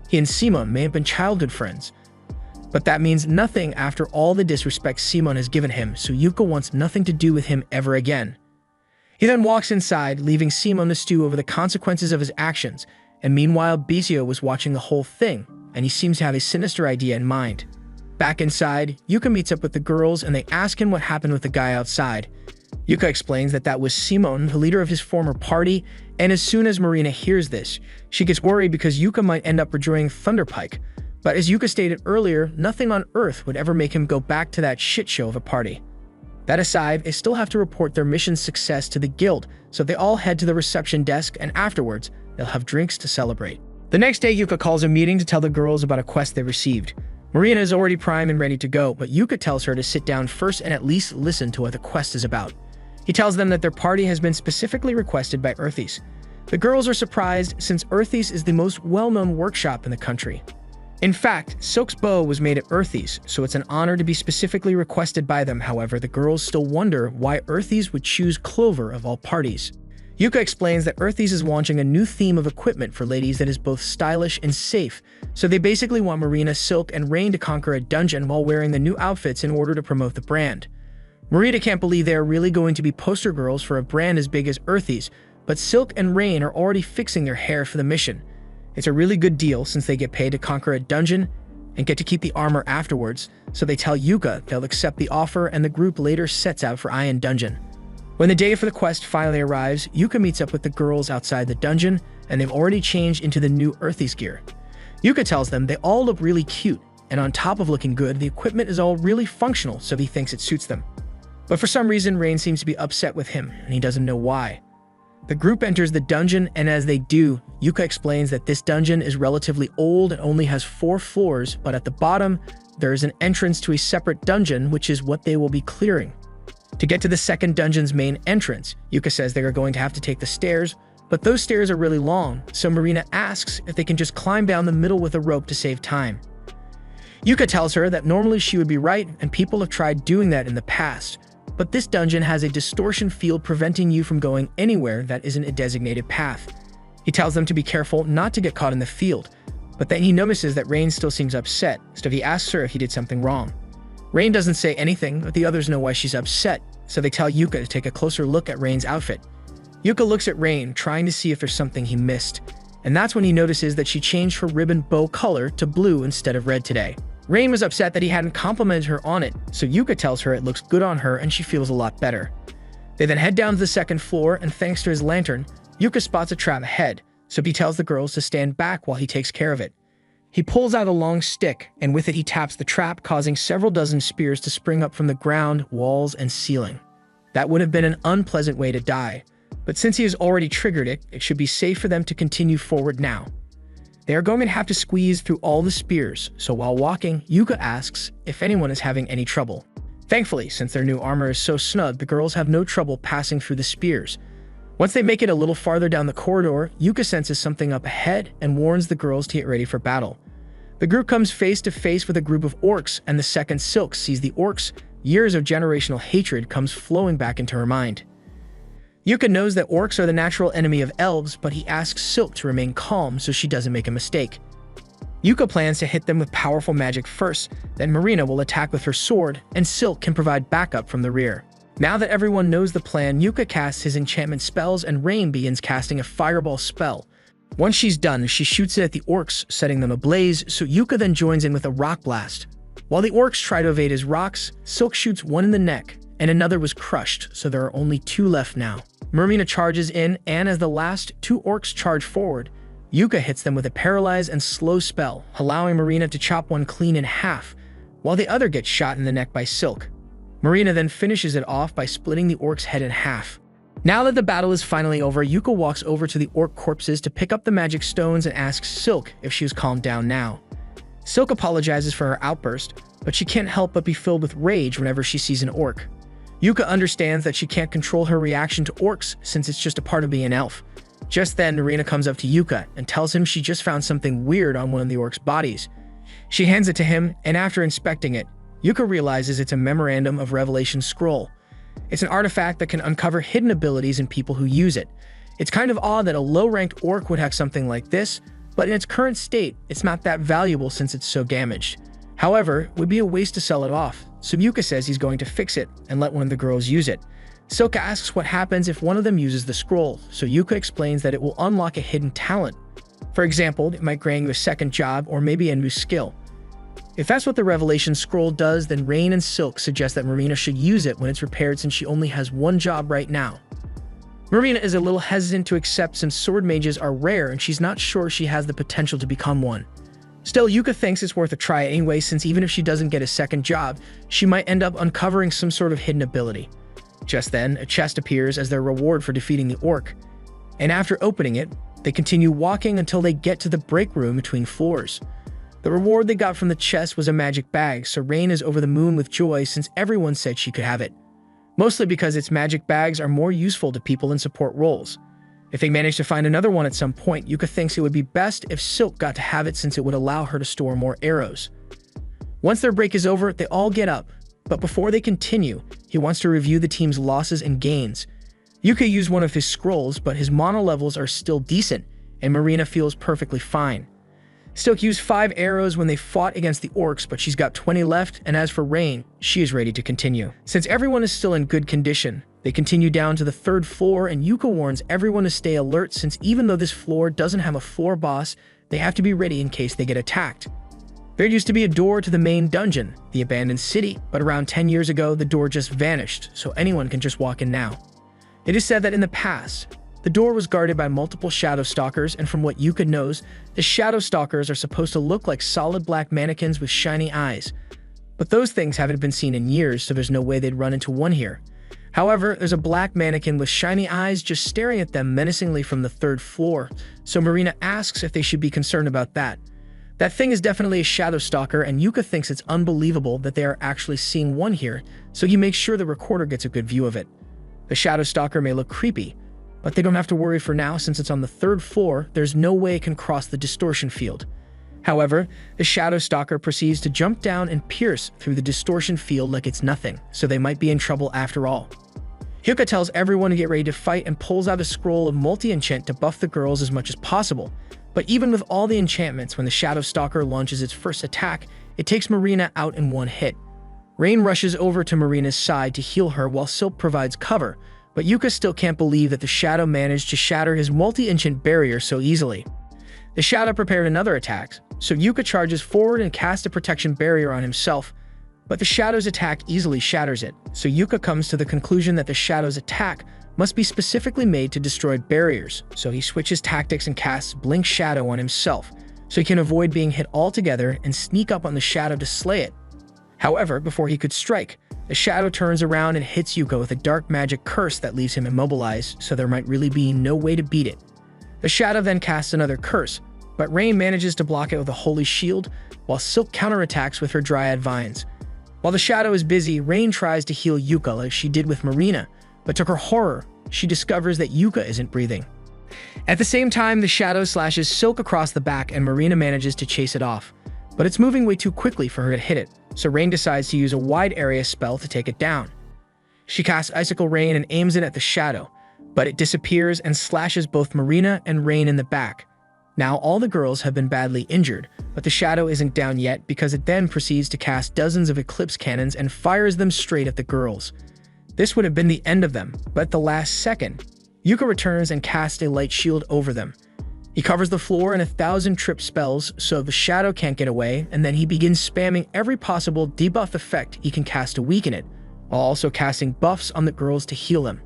He and Simon may have been childhood friends. But that means nothing after all the disrespect Simon has given him, so Yuka wants nothing to do with him ever again. He then walks inside, leaving Simon to stew over the consequences of his actions, and meanwhile Bisio was watching the whole thing, and he seems to have a sinister idea in mind. Back inside, Yuka meets up with the girls and they ask him what happened with the guy outside. Yuka explains that was Simon, the leader of his former party, and as soon as Marina hears this, she gets worried because Yuka might end up rejoining Thunder Pike. But as Yuka stated earlier, nothing on Earth would ever make him go back to that shit show of a party. That aside, they still have to report their mission's success to the guild, so they all head to the reception desk and afterwards, they'll have drinks to celebrate. The next day, Yuka calls a meeting to tell the girls about a quest they received. Marina is already primed and ready to go, but Yuka tells her to sit down first and at least listen to what the quest is about. He tells them that their party has been specifically requested by Earthies. The girls are surprised since Earthy's is the most well-known workshop in the country. In fact, Silk's bow was made at Earthy's, so it's an honor to be specifically requested by them. However, the girls still wonder why Earthy's would choose Clover of all parties. Yuka explains that Earthy's is launching a new theme of equipment for ladies that is both stylish and safe, so they basically want Marina, Silk, and Rain to conquer a dungeon while wearing the new outfits in order to promote the brand. Marina can't believe they are really going to be poster girls for a brand as big as Earthy's, but Silk and Rain are already fixing their hair for the mission. It's a really good deal since they get paid to conquer a dungeon and get to keep the armor afterwards, so they tell Yuka they'll accept the offer, and the group later sets out for Iron Dungeon. When the day for the quest finally arrives, Yuka meets up with the girls outside the dungeon, and they've already changed into the new Earthy's gear. Yuka tells them they all look really cute, and on top of looking good, the equipment is all really functional, so he thinks it suits them. But for some reason, Rain seems to be upset with him, and he doesn't know why. The group enters the dungeon, and as they do, Yuka explains that this dungeon is relatively old and only has 4 floors, but at the bottom, there is an entrance to a separate dungeon, which is what they will be clearing. To get to the second dungeon's main entrance, Yuka says they are going to have to take the stairs, but those stairs are really long, so Marina asks if they can just climb down the middle with a rope to save time. Yuka tells her that normally she would be right, and people have tried doing that in the past, but this dungeon has a distortion field preventing you from going anywhere that isn't a designated path. He tells them to be careful not to get caught in the field, but then he notices that Rain still seems upset, so he asks her if he did something wrong. Rain doesn't say anything, but the others know why she's upset, so they tell Yuka to take a closer look at Rain's outfit. Yuka looks at Rain, trying to see if there's something he missed, and that's when he notices that she changed her ribbon bow color to blue instead of red today. Rain was upset that he hadn't complimented her on it, so Yuka tells her it looks good on her and she feels a lot better. They then head down to the second floor, and thanks to his lantern, Yuka spots a trap ahead, so he tells the girls to stand back while he takes care of it. He pulls out a long stick, and with it he taps the trap, causing several dozen spears to spring up from the ground, walls, and ceiling. That would have been an unpleasant way to die, but since he has already triggered it, it should be safe for them to continue forward now. They are going to have to squeeze through all the spears, so while walking, Yuka asks if anyone is having any trouble. Thankfully, since their new armor is so snug, the girls have no trouble passing through the spears. Once they make it a little farther down the corridor, Yuka senses something up ahead and warns the girls to get ready for battle. The group comes face to face with a group of orcs, and the second Silk sees the orcs, years of generational hatred comes flowing back into her mind. Yuka knows that orcs are the natural enemy of elves, but he asks Silk to remain calm so she doesn't make a mistake. Yuka plans to hit them with powerful magic first, then Marina will attack with her sword, and Silk can provide backup from the rear. Now that everyone knows the plan, Yuka casts his enchantment spells, and Rain begins casting a fireball spell. Once she's done, she shoots it at the orcs, setting them ablaze, so Yuka then joins in with a rock blast. While the orcs try to evade his rocks, Silk shoots one in the neck, and another was crushed, so there are only 2 left now. Marina charges in, and as the last 2 orcs charge forward, Yuka hits them with a paralyze and slow spell, allowing Marina to chop one clean in half, while the other gets shot in the neck by Silk. Marina then finishes it off by splitting the orc's head in half. Now that the battle is finally over, Yuka walks over to the orc corpses to pick up the magic stones and asks Silk if she was calmed down now. Silk apologizes for her outburst, but she can't help but be filled with rage whenever she sees an orc. Yuka understands that she can't control her reaction to orcs since it's just a part of being an elf. Just then, Marina comes up to Yuka and tells him she just found something weird on one of the orc's bodies. She hands it to him, and after inspecting it, Yuka realizes it's a Memorandum of Revelation scroll. It's an artifact that can uncover hidden abilities in people who use it. It's kind of odd that a low-ranked orc would have something like this, but in its current state, it's not that valuable since it's so damaged. However, it would be a waste to sell it off, so Yuka says he's going to fix it and let one of the girls use it. Silk asks what happens if one of them uses the scroll, so Yuka explains that it will unlock a hidden talent. For example, it might grant you a second job or maybe a new skill. If that's what the Revelation Scroll does, then Rain and Silk suggest that Marina should use it when it's repaired since she only has 1 job right now. Marina is a little hesitant to accept since sword mages are rare and she's not sure she has the potential to become one. Still, Yuka thinks it's worth a try anyway, since even if she doesn't get a second job, she might end up uncovering some sort of hidden ability. Just then, a chest appears as their reward for defeating the orc, and after opening it, they continue walking until they get to the break room between floors. The reward they got from the chest was a magic bag, so Rain is over the moon with joy since everyone said she could have it. Mostly because its magic bags are more useful to people in support roles. If they manage to find another one at some point, Yuka thinks it would be best if Silk got to have it since it would allow her to store more arrows. Once their break is over, they all get up, but before they continue, he wants to review the team's losses and gains. Yuka used one of his scrolls, but his mana levels are still decent, and Marina feels perfectly fine. Silk used 5 arrows when they fought against the orcs, but she's got 20 left, and as for Rain, she is ready to continue. Since everyone is still in good condition, they continue down to the 3rd floor, and Yuka warns everyone to stay alert since even though this floor doesn't have a floor boss, they have to be ready in case they get attacked. There used to be a door to the main dungeon, the abandoned city, but around 10 years ago, the door just vanished, so anyone can just walk in now. It is said that in the past, the door was guarded by multiple Shadow Stalkers, and from what Yuka knows, the Shadow Stalkers are supposed to look like solid black mannequins with shiny eyes. But those things haven't been seen in years, so there's no way they'd run into one here. However, there's a black mannequin with shiny eyes just staring at them menacingly from the 3rd floor, so Marina asks if they should be concerned about that. That thing is definitely a Shadow Stalker, and Yuka thinks it's unbelievable that they are actually seeing one here, so he makes sure the recorder gets a good view of it. The Shadow Stalker may look creepy, but they don't have to worry for now since it's on the 3rd floor, there's no way it can cross the distortion field. However, the Shadow Stalker proceeds to jump down and pierce through the distortion field like it's nothing, so they might be in trouble after all. Yuka tells everyone to get ready to fight and pulls out a scroll of multi-enchant to buff the girls as much as possible. But even with all the enchantments, when the Shadow Stalker launches its first attack, it takes Marina out in one hit. Rain rushes over to Marina's side to heal her while Silk provides cover, but Yuka still can't believe that the Shadow managed to shatter his multi-enchant barrier so easily. The Shadow prepared another attack, so Yuka charges forward and casts a protection barrier on himself, but the Shadow's attack easily shatters it, so Yuka comes to the conclusion that the Shadow's attack must be specifically made to destroy barriers, so he switches tactics and casts Blink Shadow on himself, so he can avoid being hit altogether and sneak up on the Shadow to slay it. However, before he could strike, the Shadow turns around and hits Yuka with a dark magic curse that leaves him immobilized, so there might really be no way to beat it. The Shadow then casts another curse, but Rain manages to block it with a holy shield, while Silk counterattacks with her Dryad Vines. While the Shadow is busy, Rain tries to heal Yuka like she did with Marina, but to her horror, she discovers that Yuka isn't breathing. At the same time, the Shadow slashes Silk across the back and Marina manages to chase it off, but it's moving way too quickly for her to hit it, so Rain decides to use a wide area spell to take it down. She casts Icicle Rain and aims it at the Shadow, but it disappears and slashes both Marina and Rain in the back. Now all the girls have been badly injured, but the Shadow isn't down yet because it then proceeds to cast dozens of Eclipse Cannons and fires them straight at the girls. This would have been the end of them, but at the last second, Yuka returns and casts a light shield over them. He covers the floor in 1,000 trip spells so the Shadow can't get away, and then he begins spamming every possible debuff effect he can cast to weaken it, while also casting buffs on the girls to heal them.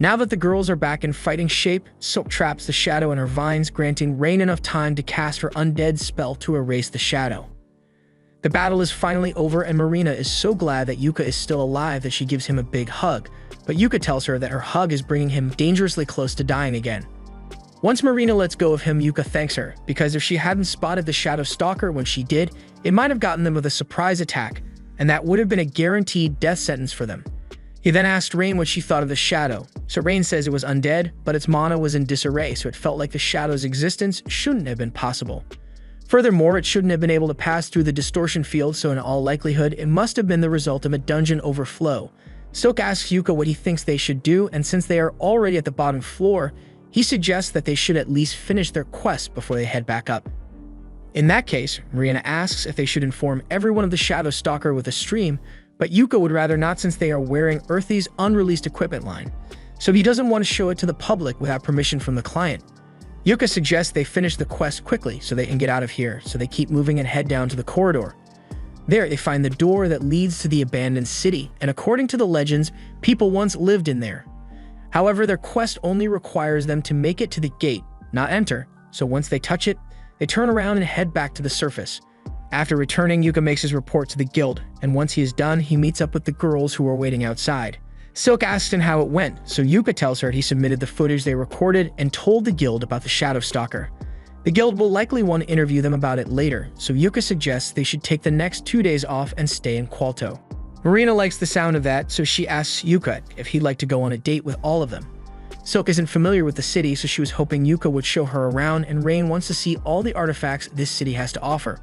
Now that the girls are back in fighting shape, Silk traps the Shadow in her vines, granting Rain enough time to cast her Undead spell to erase the Shadow. The battle is finally over and Marina is so glad that Yuka is still alive that she gives him a big hug, but Yuka tells her that her hug is bringing him dangerously close to dying again. Once Marina lets go of him, Yuka thanks her, because if she hadn't spotted the Shadow Stalker when she did, it might have gotten them with a surprise attack, and that would have been a guaranteed death sentence for them. He then asked Rain what she thought of the Shadow, so Rain says it was undead, but its mana was in disarray, so it felt like the Shadow's existence shouldn't have been possible. Furthermore, it shouldn't have been able to pass through the distortion field, so in all likelihood, it must have been the result of a dungeon overflow. Silk asks Yuka what he thinks they should do, and since they are already at the bottom floor, he suggests that they should at least finish their quest before they head back up. In that case, Marina asks if they should inform everyone of the Shadow Stalker with a stream, but Yuka would rather not since they are wearing Earthy's unreleased equipment line, so he doesn't want to show it to the public without permission from the client. Yuka suggests they finish the quest quickly so they can get out of here, so they keep moving and head down to the corridor. There, they find the door that leads to the abandoned city, and according to the legends, people once lived in there. However, their quest only requires them to make it to the gate, not enter, so once they touch it, they turn around and head back to the surface. After returning, Yuka makes his report to the guild, and once he is done, he meets up with the girls who are waiting outside. Silk asks him how it went, so Yuka tells her he submitted the footage they recorded and told the guild about the Shadow Stalker. The guild will likely want to interview them about it later, so Yuka suggests they should take the next 2 days off and stay in Qualto. Marina likes the sound of that, so she asks Yuka if he'd like to go on a date with all of them. Silk isn't familiar with the city, so she was hoping Yuka would show her around, and Rain wants to see all the artifacts this city has to offer.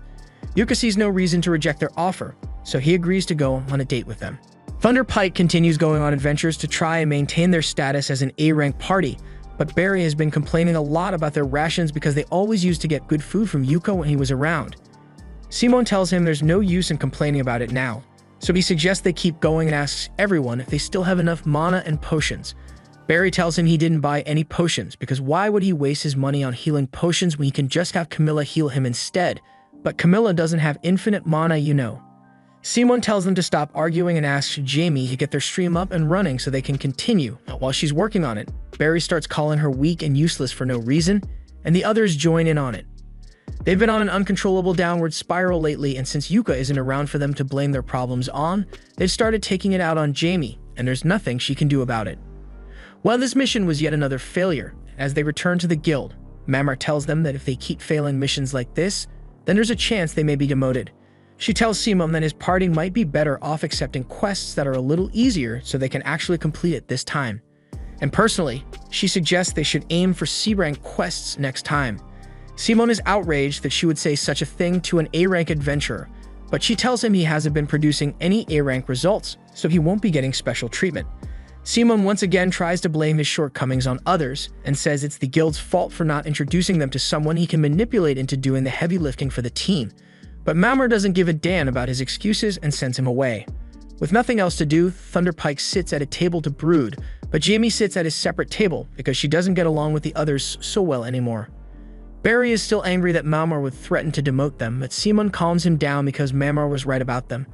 Yuka sees no reason to reject their offer, so he agrees to go on a date with them. Thunder Pike continues going on adventures to try and maintain their status as an A-rank party, but Barry has been complaining a lot about their rations because they always used to get good food from Yuka when he was around. Simone tells him there's no use in complaining about it now, so he suggests they keep going and asks everyone if they still have enough mana and potions. Barry tells him he didn't buy any potions because why would he waste his money on healing potions when he can just have Camilla heal him instead? But Camilla doesn't have infinite mana, you know. Simone tells them to stop arguing and asks Jamie to get their stream up and running so they can continue. While she's working on it, Barry starts calling her weak and useless for no reason, and the others join in on it. They've been on an uncontrollable downward spiral lately, and since Yuka isn't around for them to blame their problems on, they've started taking it out on Jamie, and there's nothing she can do about it. Well, this mission was yet another failure. As they return to the guild, Mamar tells them that if they keep failing missions like this, then there's a chance they may be demoted. She tells Simon that his party might be better off accepting quests that are a little easier so they can actually complete it this time. And personally, she suggests they should aim for C-rank quests next time. Simon is outraged that she would say such a thing to an A-rank adventurer, but she tells him he hasn't been producing any A-rank results, so he won't be getting special treatment. Simon once again tries to blame his shortcomings on others and says it's the guild's fault for not introducing them to someone he can manipulate into doing the heavy lifting for the team. But Mamar doesn't give a damn about his excuses and sends him away. With nothing else to do, Thunder Pike sits at a table to brood, but Jamie sits at his separate table because she doesn't get along with the others so well anymore. Barry is still angry that Mamar would threaten to demote them, but Simon calms him down because Mamar was right about them.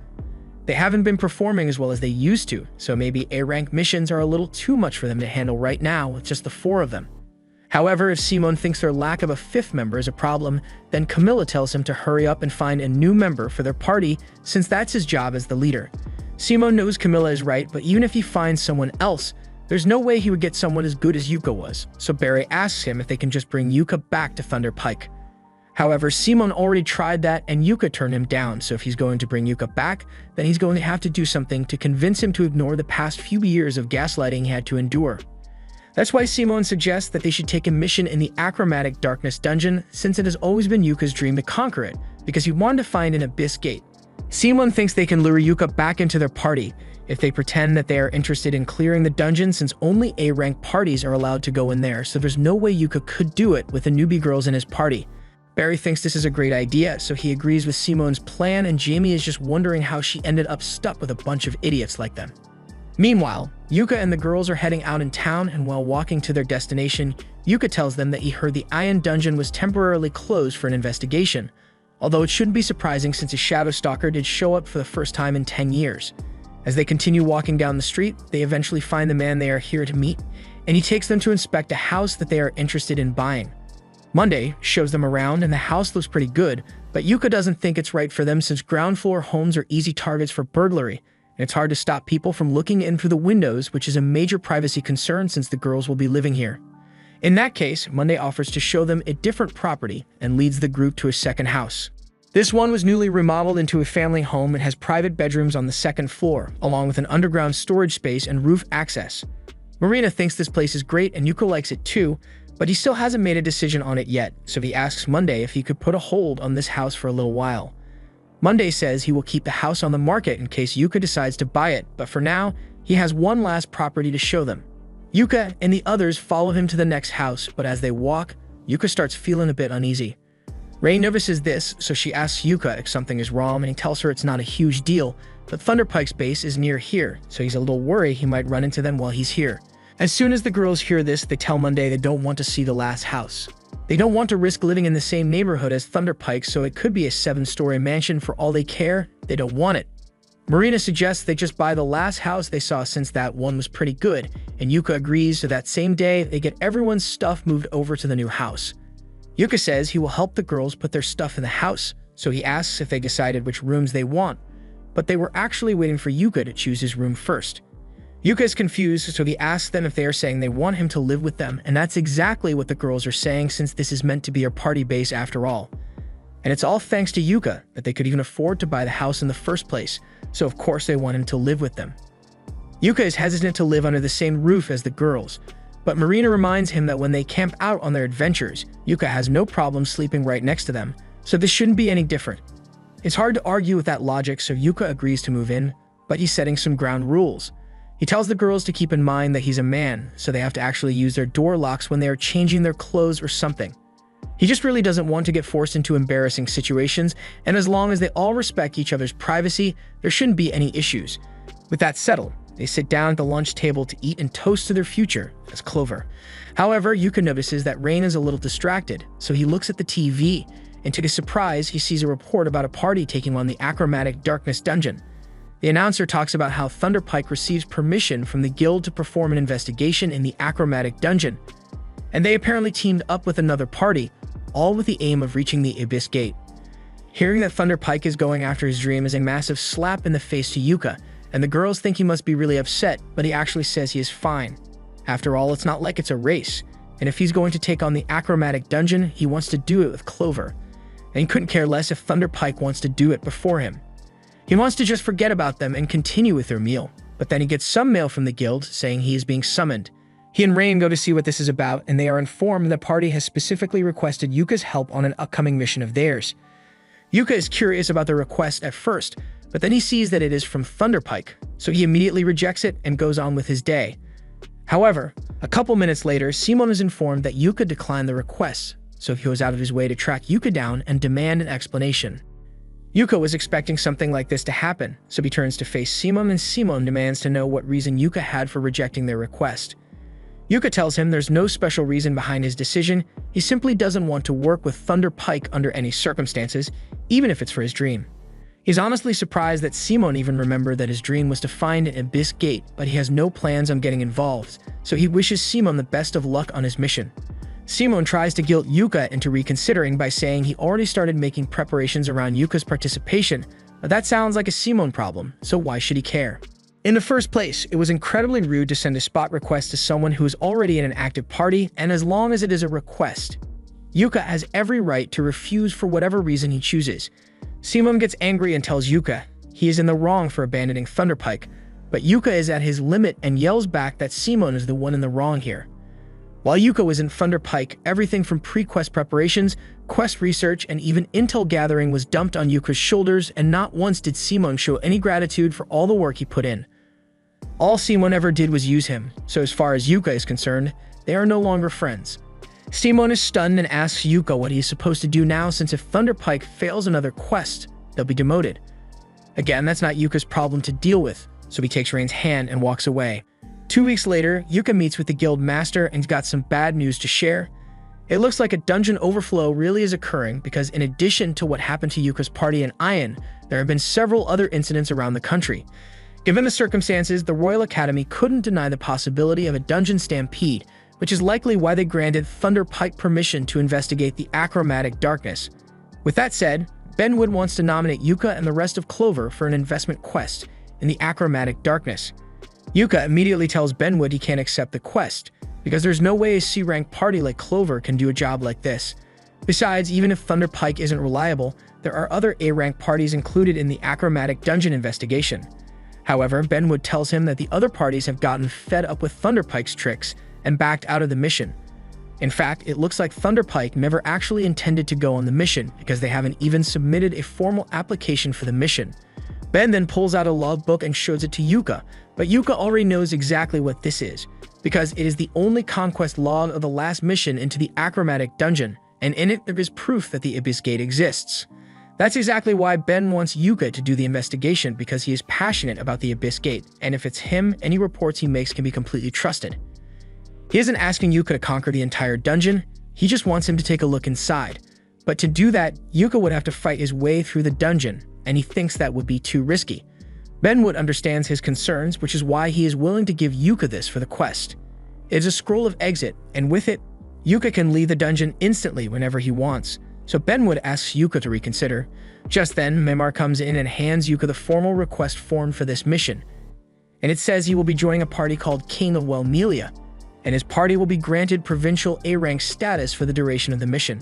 They haven't been performing as well as they used to, so maybe A-rank missions are a little too much for them to handle right now with just the 4 of them. However, if Simon thinks their lack of a 5th member is a problem, then Camilla tells him to hurry up and find a new member for their party since that's his job as the leader. Simon knows Camilla is right, but even if he finds someone else, there's no way he would get someone as good as Yuka was, so Barry asks him if they can just bring Yuka back to Thunder Pike. However, Simon already tried that and Yuka turned him down, so if he's going to bring Yuka back, then he's going to have to do something to convince him to ignore the past few years of gaslighting he had to endure. That's why Simon suggests that they should take a mission in the Achromatic Darkness dungeon, since it has always been Yuka's dream to conquer it, because he wanted to find an abyss gate. Simon thinks they can lure Yuka back into their party if they pretend that they are interested in clearing the dungeon, since only A-rank parties are allowed to go in there, so there's no way Yuka could do it with the newbie girls in his party. Barry thinks this is a great idea, so he agrees with Simon's plan, and Jamie is just wondering how she ended up stuck with a bunch of idiots like them. Meanwhile, Yuka and the girls are heading out in town, and while walking to their destination, Yuka tells them that he heard the Iron Dungeon was temporarily closed for an investigation, although it shouldn't be surprising since a Shadow Stalker did show up for the first time in 10 years. As they continue walking down the street, they eventually find the man they are here to meet, and he takes them to inspect a house that they are interested in buying. Monday shows them around, and the house looks pretty good, but Yuka doesn't think it's right for them since ground floor homes are easy targets for burglary, and it's hard to stop people from looking in through the windows, which is a major privacy concern since the girls will be living here. In that case, Monday offers to show them a different property and leads the group to a second house. This one was newly remodeled into a family home and has private bedrooms on the 2nd floor, along with an underground storage space and roof access. Marina thinks this place is great and Yuka likes it too, but he still hasn't made a decision on it yet, so he asks Monday if he could put a hold on this house for a little while. Monday says he will keep the house on the market in case Yuka decides to buy it, but for now, he has one last property to show them. Yuka and the others follow him to the next house, but as they walk, Yuka starts feeling a bit uneasy. Ray notices this, so she asks Yuka if something is wrong, and he tells her it's not a huge deal, but Thunder Pike's base is near here, so he's a little worried he might run into them while he's here. As soon as the girls hear this, they tell Monday they don't want to see the last house. They don't want to risk living in the same neighborhood as Thunder Pike, so it could be a 7-story mansion for all they care. They don't want it. Marina suggests they just buy the last house they saw since that one was pretty good, and Yuka agrees, so that same day, they get everyone's stuff moved over to the new house. Yuka says he will help the girls put their stuff in the house, so he asks if they decided which rooms they want, but they were actually waiting for Yuka to choose his room first. Yuka is confused, so he asks them if they are saying they want him to live with them, and that's exactly what the girls are saying since this is meant to be a party base after all. And it's all thanks to Yuka that they could even afford to buy the house in the first place, so of course they want him to live with them. Yuka is hesitant to live under the same roof as the girls, But Marina reminds him that when they camp out on their adventures, Yuka has no problem sleeping right next to them, so this shouldn't be any different. It's hard to argue with that logic, so Yuka agrees to move in, but he's setting some ground rules. He tells the girls to keep in mind that he's a man, so they have to actually use their door locks when they are changing their clothes or something. He just really doesn't want to get forced into embarrassing situations, and as long as they all respect each other's privacy, there shouldn't be any issues. With that settled, they sit down at the lunch table to eat and toast to their future as Clover. However, Yuka notices that Rain is a little distracted, so he looks at the TV, and to his surprise, he sees a report about a party taking on the Achromatic Darkness dungeon. The announcer talks about how Thunderpike receives permission from the guild to perform an investigation in the Achromatic dungeon, and they apparently teamed up with another party, all with the aim of reaching the Abyss Gate. Hearing that Thunderpike is going after his dream is a massive slap in the face to Yuka, and the girls think he must be really upset, but he actually says he is fine. After all, it's not like it's a race, and if he's going to take on the Achromatic dungeon, he wants to do it with Clover. And he couldn't care less if Thunderpike wants to do it before him. He wants to just forget about them and continue with their meal, but then he gets some mail from the guild saying he is being summoned. He and Rain go to see what this is about, and they are informed the party has specifically requested Yuka's help on an upcoming mission of theirs. Yuka is curious about the request at first, but then he sees that it is from Thunderpike, so he immediately rejects it and goes on with his day. However, a couple minutes later, Simon is informed that Yuka declined the request, so he goes out of his way to track Yuka down and demand an explanation. Yuka was expecting something like this to happen, so he turns to face Simon, and Simon demands to know what reason Yuka had for rejecting their request. Yuka tells him there's no special reason behind his decision, he simply doesn't want to work with Thunderpike under any circumstances, even if it's for his dream. He's honestly surprised that Simon even remembered that his dream was to find an Abyss Gate, but he has no plans on getting involved, so he wishes Simon the best of luck on his mission. Simon tries to guilt Yuka into reconsidering by saying he already started making preparations around Yuka's participation, but that sounds like a Simon problem, so why should he care? In the first place, it was incredibly rude to send a spot request to someone who is already in an active party, and as long as it is a request, Yuka has every right to refuse for whatever reason he chooses. Simon gets angry and tells Yuka he is in the wrong for abandoning Thunderpike, but Yuka is at his limit and yells back that Simon is the one in the wrong here. While Yuka was in Thunderpike, everything from pre-quest preparations, quest research, and even intel gathering was dumped on Yuka's shoulders, and not once did Simon show any gratitude for all the work he put in. All Simon ever did was use him, so as far as Yuka is concerned, they are no longer friends. Simon is stunned and asks Yuka what he is supposed to do now, since if Thunderpike fails another quest, they'll be demoted. Again, that's not Yuka's problem to deal with, so he takes Rain's hand and walks away. 2 weeks later, Yuka meets with the guild master and got some bad news to share. It looks like a dungeon overflow really is occurring because in addition to what happened to Yuka's party in Ion, there have been several other incidents around the country. Given the circumstances, the Royal Academy couldn't deny the possibility of a dungeon stampede, which is likely why they granted Thunderpike permission to investigate the Achromatic Darkness. With that said, Benwood wants to nominate Yuka and the rest of Clover for an investment quest in the Achromatic Darkness. Yuka immediately tells Benwood he can't accept the quest, because there's no way a C-rank party like Clover can do a job like this. Besides, even if Thunderpike isn't reliable, there are other A-rank parties included in the Achromatic Dungeon investigation. However, Benwood tells him that the other parties have gotten fed up with Thunderpike's tricks and backed out of the mission. In fact, it looks like Thunderpike never actually intended to go on the mission because they haven't even submitted a formal application for the mission. Ben then pulls out a logbook and shows it to Yuka, but Yuka already knows exactly what this is, because it is the only conquest log of the last mission into the Achromatic Dungeon, and in it there is proof that the Abyss Gate exists. That's exactly why Ben wants Yuka to do the investigation, because he is passionate about the Abyss Gate, and if it's him, any reports he makes can be completely trusted. He isn't asking Yuka to conquer the entire dungeon, he just wants him to take a look inside. But to do that, Yuka would have to fight his way through the dungeon, and he thinks that would be too risky. Benwood understands his concerns, which is why he is willing to give Yuka this for the quest. It is a scroll of exit, and with it, Yuka can leave the dungeon instantly whenever he wants, so Benwood asks Yuka to reconsider. Just then, Memar comes in and hands Yuka the formal request form for this mission, and it says he will be joining a party called King of Welmelia, and his party will be granted provincial A-rank status for the duration of the mission.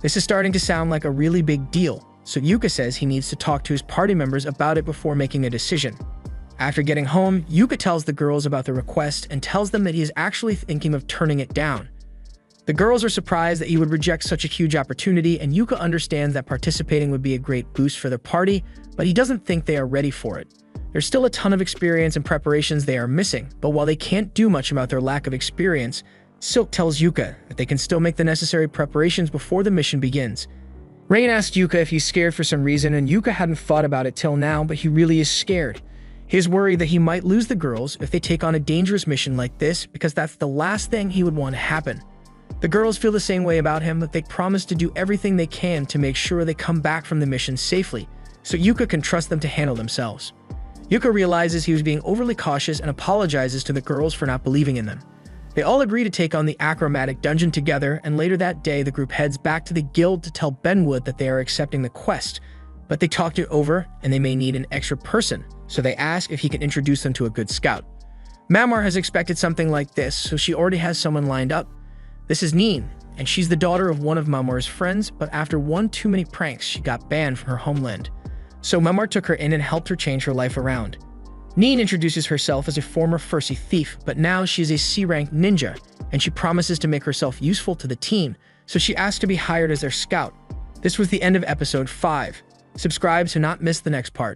This is starting to sound like a really big deal, so Yuka says he needs to talk to his party members about it before making a decision. After getting home, Yuka tells the girls about the request and tells them that he is actually thinking of turning it down. The girls are surprised that he would reject such a huge opportunity, and Yuka understands that participating would be a great boost for their party, but he doesn't think they are ready for it. There's still a ton of experience and preparations they are missing, but while they can't do much about their lack of experience, Silk tells Yuka that they can still make the necessary preparations before the mission begins. Rain asks Yuka if he's scared for some reason, and Yuka hadn't thought about it till now, but he really is scared. He is worried that he might lose the girls if they take on a dangerous mission like this, because that's the last thing he would want to happen. The girls feel the same way about him, but they promise to do everything they can to make sure they come back from the mission safely, so Yuka can trust them to handle themselves. Yuka realizes he was being overly cautious and apologizes to the girls for not believing in them. They all agree to take on the achromatic dungeon together, and later that day the group heads back to the guild to tell Benwood that they are accepting the quest, but they talked it over and they may need an extra person, so they ask if he can introduce them to a good scout. Mamar has expected something like this, so she already has someone lined up. This is Neen, and she's the daughter of one of Mamar's friends, but after one too many pranks, she got banned from her homeland. So Mamar took her in and helped her change her life around. Neen introduces herself as a former Fursi thief, but now she is a C-rank ninja, and she promises to make herself useful to the team, so she asks to be hired as their scout. This was the end of episode 5. Subscribe to not miss the next part.